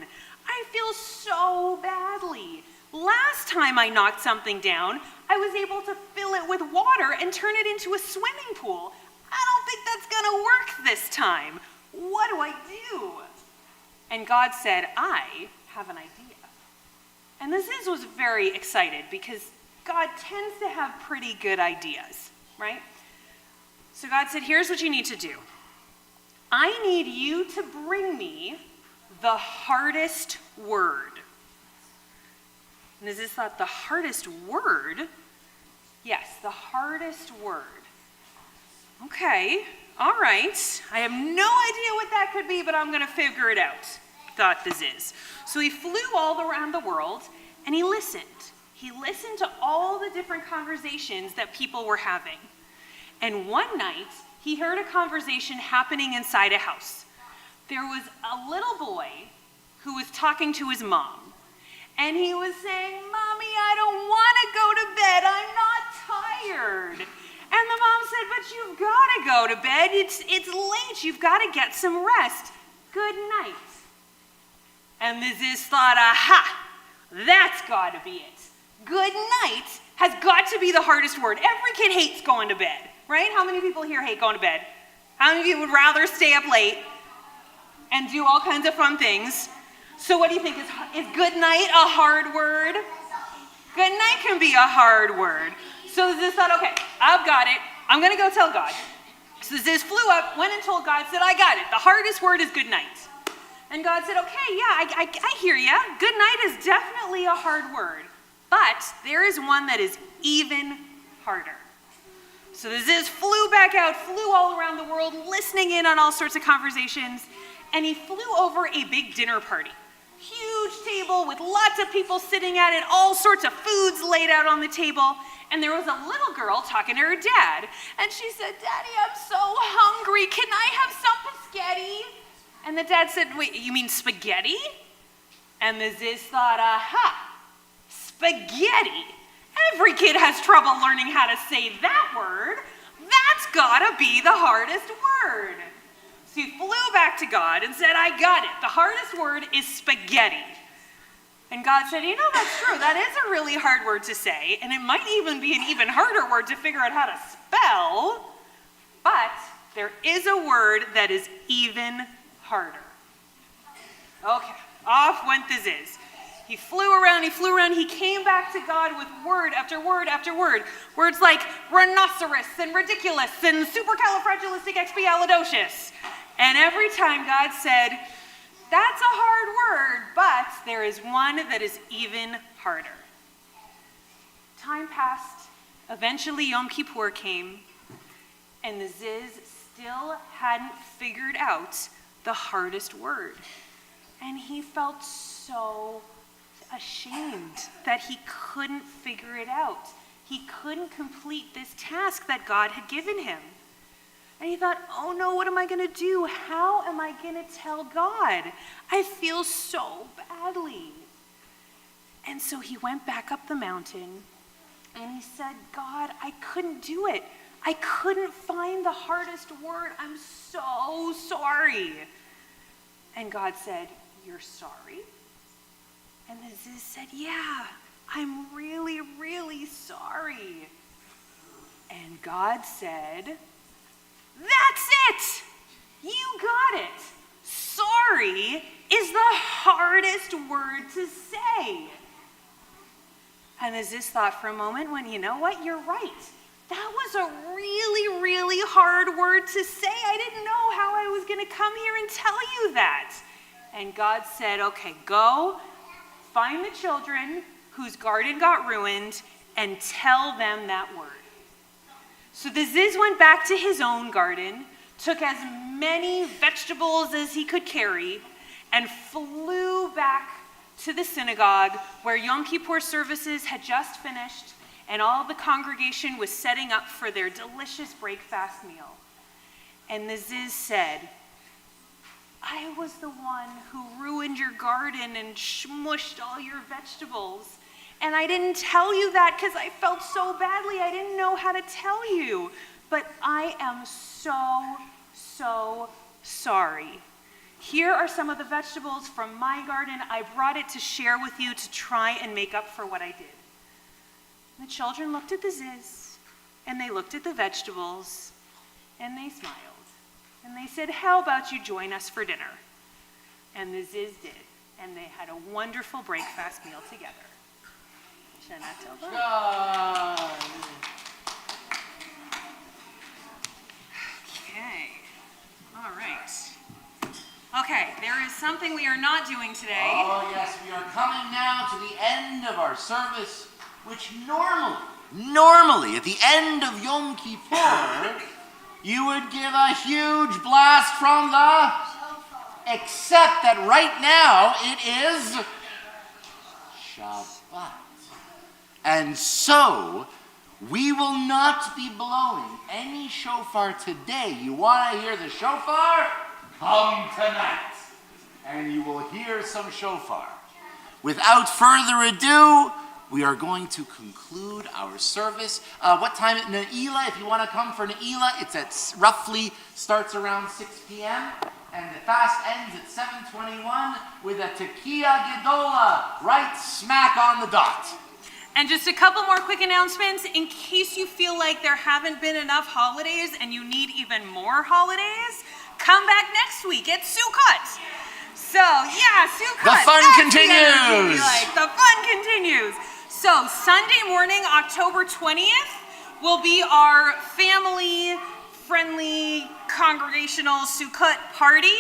[SPEAKER 1] I feel so badly. Last time I knocked something down, I was able to fill it with water and turn it into a swimming pool. I don't think that's gonna work this time. What do I do? And God said, I have an idea. And the Ziz was very excited because God tends to have pretty good ideas, right? So God said, here's what you need to do. I need you to bring me the hardest word. And the Ziz thought, the hardest word? Yes, the hardest word. Okay, all right. I have no idea what that could be, but I'm going to figure it out, thought the Ziz. So he flew all around the world, and he listened. He listened to all the different conversations that people were having. And one night, he heard a conversation happening inside a house. There was a little boy who was talking to his mom. And he was saying, Mommy, I don't want to go to bed. I'm not tired. And the mom said, but you've got to go to bed. It's late. You've got to get some rest. Good night. And the Ziz thought, aha, that's got to be it. Good night has got to be the hardest word. Every kid hates going to bed, right? How many people here hate going to bed? How many of you would rather stay up late and do all kinds of fun things? So what do you think? Is good night a hard word? Good night can be a hard word. So Ziz thought, okay, I've got it. I'm going to go tell God. So Ziz flew up, went and told God, said, I got it. The hardest word is good night. And God said, okay, yeah, I hear you. Good night is definitely a hard word. But there is one that is even harder. So the Ziz flew back out, flew all around the world, listening in on all sorts of conversations, and he flew over a big dinner party. Huge table with lots of people sitting at it, all sorts of foods laid out on the table, and there was a little girl talking to her dad, and she said, Daddy, I'm so hungry. Can I have some spaghetti? And the dad said, wait, you mean spaghetti? And the Ziz thought, aha. Spaghetti. Every kid has trouble learning how to say that word. That's gotta be the hardest word. So he flew back to God and said, I got it. The hardest word is spaghetti. And God said, you know, that's true. That is a really hard word to say, and it might even be an even harder word to figure out how to spell. But there is a word that is even harder. Okay, off went the Ziz. He flew around, he came back to God with word after word after word. Words like rhinoceros and ridiculous and supercalifragilisticexpialidocious. And every time God said, that's a hard word, but there is one that is even harder. Time passed. Eventually Yom Kippur came, and the Ziz still hadn't figured out the hardest word. And he felt so ashamed that he couldn't figure it out. He couldn't complete this task that God had given him. And he thought, oh no, what am I going to do? How am I going to tell God? I feel so badly. And so he went back up the mountain and he said, God, I couldn't do it. I couldn't find the hardest word. I'm so sorry. And God said, you're sorry? And the Ziz said, yeah, I'm really, really sorry. And God said, that's it! You got it! Sorry is the hardest word to say. And the Ziz thought for a moment, when you know what, you're right. That was a really, really hard word to say. I didn't know how I was going to come here and tell you that. And God said, okay, go find the children whose garden got ruined and tell them that word. So the Ziz went back to his own garden, took as many vegetables as he could carry, and flew back to the synagogue where Yom Kippur services had just finished and all the congregation was setting up for their delicious breakfast meal. And the Ziz said, I was the one who ruined your garden and smushed all your vegetables. And I didn't tell you that because I felt so badly. I didn't know how to tell you. But I am so, so sorry. Here are some of the vegetables from my garden. I brought it to share with you to try and make up for what I did. The children looked at the Ziz, and they looked at the vegetables, and they smiled. And they said, how about you join us for dinner? And the Ziz did, and they had a wonderful breakfast meal together. Shana Tova. Okay, all right. Okay, there is something we are not doing today.
[SPEAKER 2] Oh yes, we are coming now to the end of our service, which normally at the end of Yom Kippur, you would give a huge blast from the, except that right now it is Shabbat. And so, we will not be blowing any shofar today. You want to hear the shofar? Come tonight, and you will hear some shofar. Without further ado, we are going to conclude our service. What time at Ne'ilah? If you want to come for Ne'ilah, it's at roughly starts around 6 p.m. and the fast ends at 7:21 with a Tekiah Gedola right smack on the dot.
[SPEAKER 1] And just a couple more quick announcements in case you feel like there haven't been enough holidays and you need even more holidays. Come back next week. It's Sukkot. So yeah, Sukkot.
[SPEAKER 2] The fun
[SPEAKER 1] that's
[SPEAKER 2] continues.
[SPEAKER 1] The energy we like. The fun continues. So Sunday morning, October 20th, will be our family-friendly congregational Sukkot party.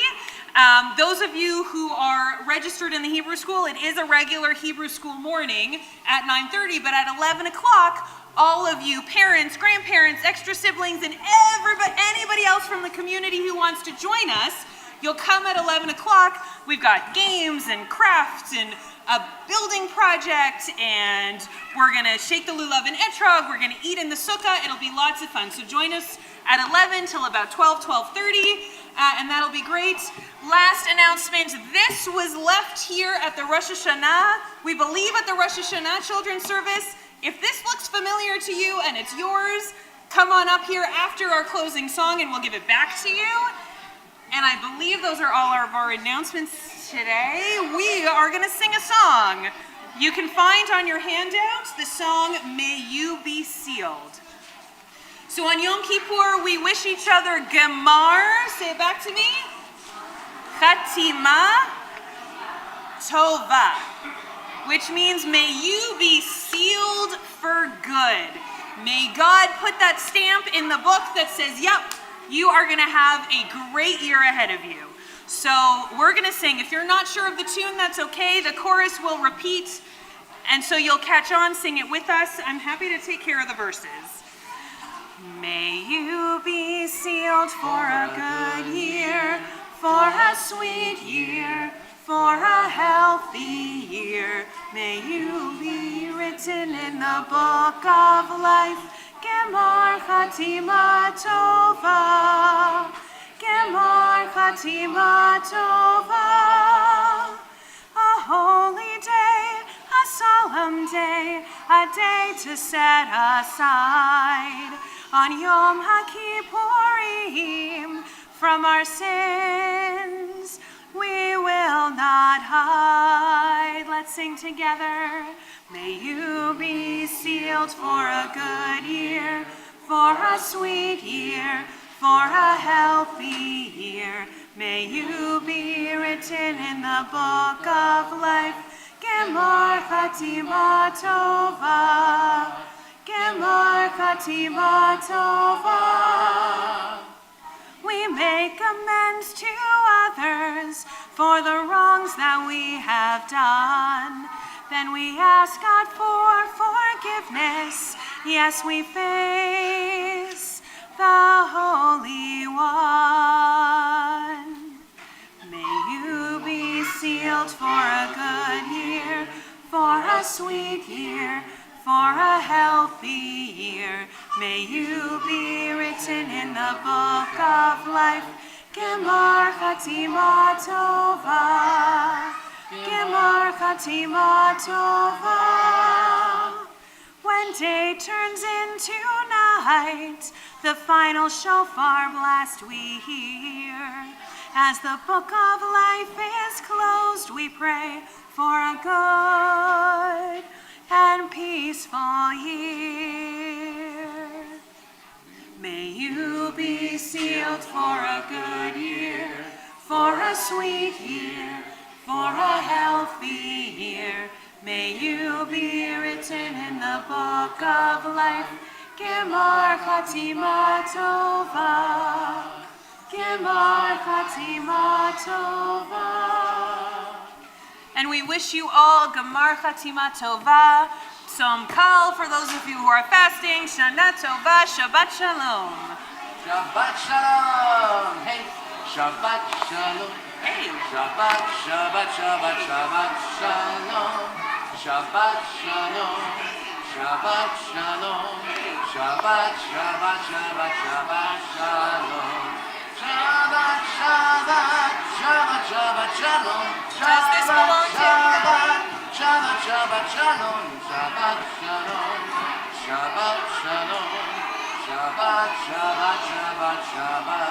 [SPEAKER 1] Those of you who are registered in the Hebrew school, it is a regular Hebrew school morning at 9:30, but at 11 o'clock, all of you, parents, grandparents, extra siblings, and anybody else from the community who wants to join us, you'll come at 11 o'clock. We've got games and crafts and a building project, and we're gonna shake the lulav and etrog. We're gonna eat in the sukkah. It'll be lots of fun. So join us at 11 till about 12:30, and that'll be great. Last announcement, this was left here at the Rosh Hashanah. We believe at the Rosh Hashanah children's service. If this looks familiar to you and it's yours, come on up here after our closing song and we'll give it back to you. And I believe those are all of our announcements today. We are gonna sing a song. You can find on your handout the song, May You Be Sealed. So on Yom Kippur, we wish each other Gemar, say it back to me, Chatima Tova, which means may you be sealed for good. May God put that stamp in the book that says, yep, you are gonna have a great year ahead of you. So we're gonna sing. If you're not sure of the tune, that's okay. The chorus will repeat, and so you'll catch on, sing it with us. I'm happy to take care of the verses. May you be sealed for a good year, for a sweet year, for a healthy year. May you be written in the book of life. Gemar Chatima Tova, Gemar Chatima Tova. A holy day, a solemn day, a day to set aside. On Yom HaKippurim, from our sins, we will not hide. Let's sing together. May you be sealed for a good year, for a sweet year, for a healthy year. May you be written in the book of life. Gemar Chatima Tova, Gemar Chatima Tova. We make amends to others for the wrongs that we have done. Then we ask God for forgiveness. Yes, we face the Holy One. May you be sealed for a good year, for a sweet year, for a healthy year. May you be written in the book of life. Gemar Chatima Tova, Gemar Chatima Tova. When day turns into night, the final shofar blast we hear. As the book of life is closed, we pray for a good and peaceful year. May you be sealed for a good year, for a sweet year, for a healthy year. May you be written in the book of life. Gemar Chatima Tova, Gemar Chatima Tova. And we wish you all Gemar Chatima Tova, Tzom Kal for those of you who are fasting, Shana Tova, Shabbat Shalom.
[SPEAKER 2] Shabbat Shalom. Hey, Shabbat Shalom.
[SPEAKER 1] Hey.
[SPEAKER 2] Shabbat, Shabbat, Shabbat, Shabbat Shalom. Shabbat Shalom. Shabbat Shalom. Shabbat, Shabbat, Shabbat, Shabbat Shalom. Shabbat, Shabbat, Shabbat, Shabbat Shalom.
[SPEAKER 1] Does this belong to
[SPEAKER 2] Shabbat, Shabbat, Shabbat Shalom. Shabbat Shalom. Shabbat Shalom. Shabbat, Shabbat, Shabbat, Shabbat.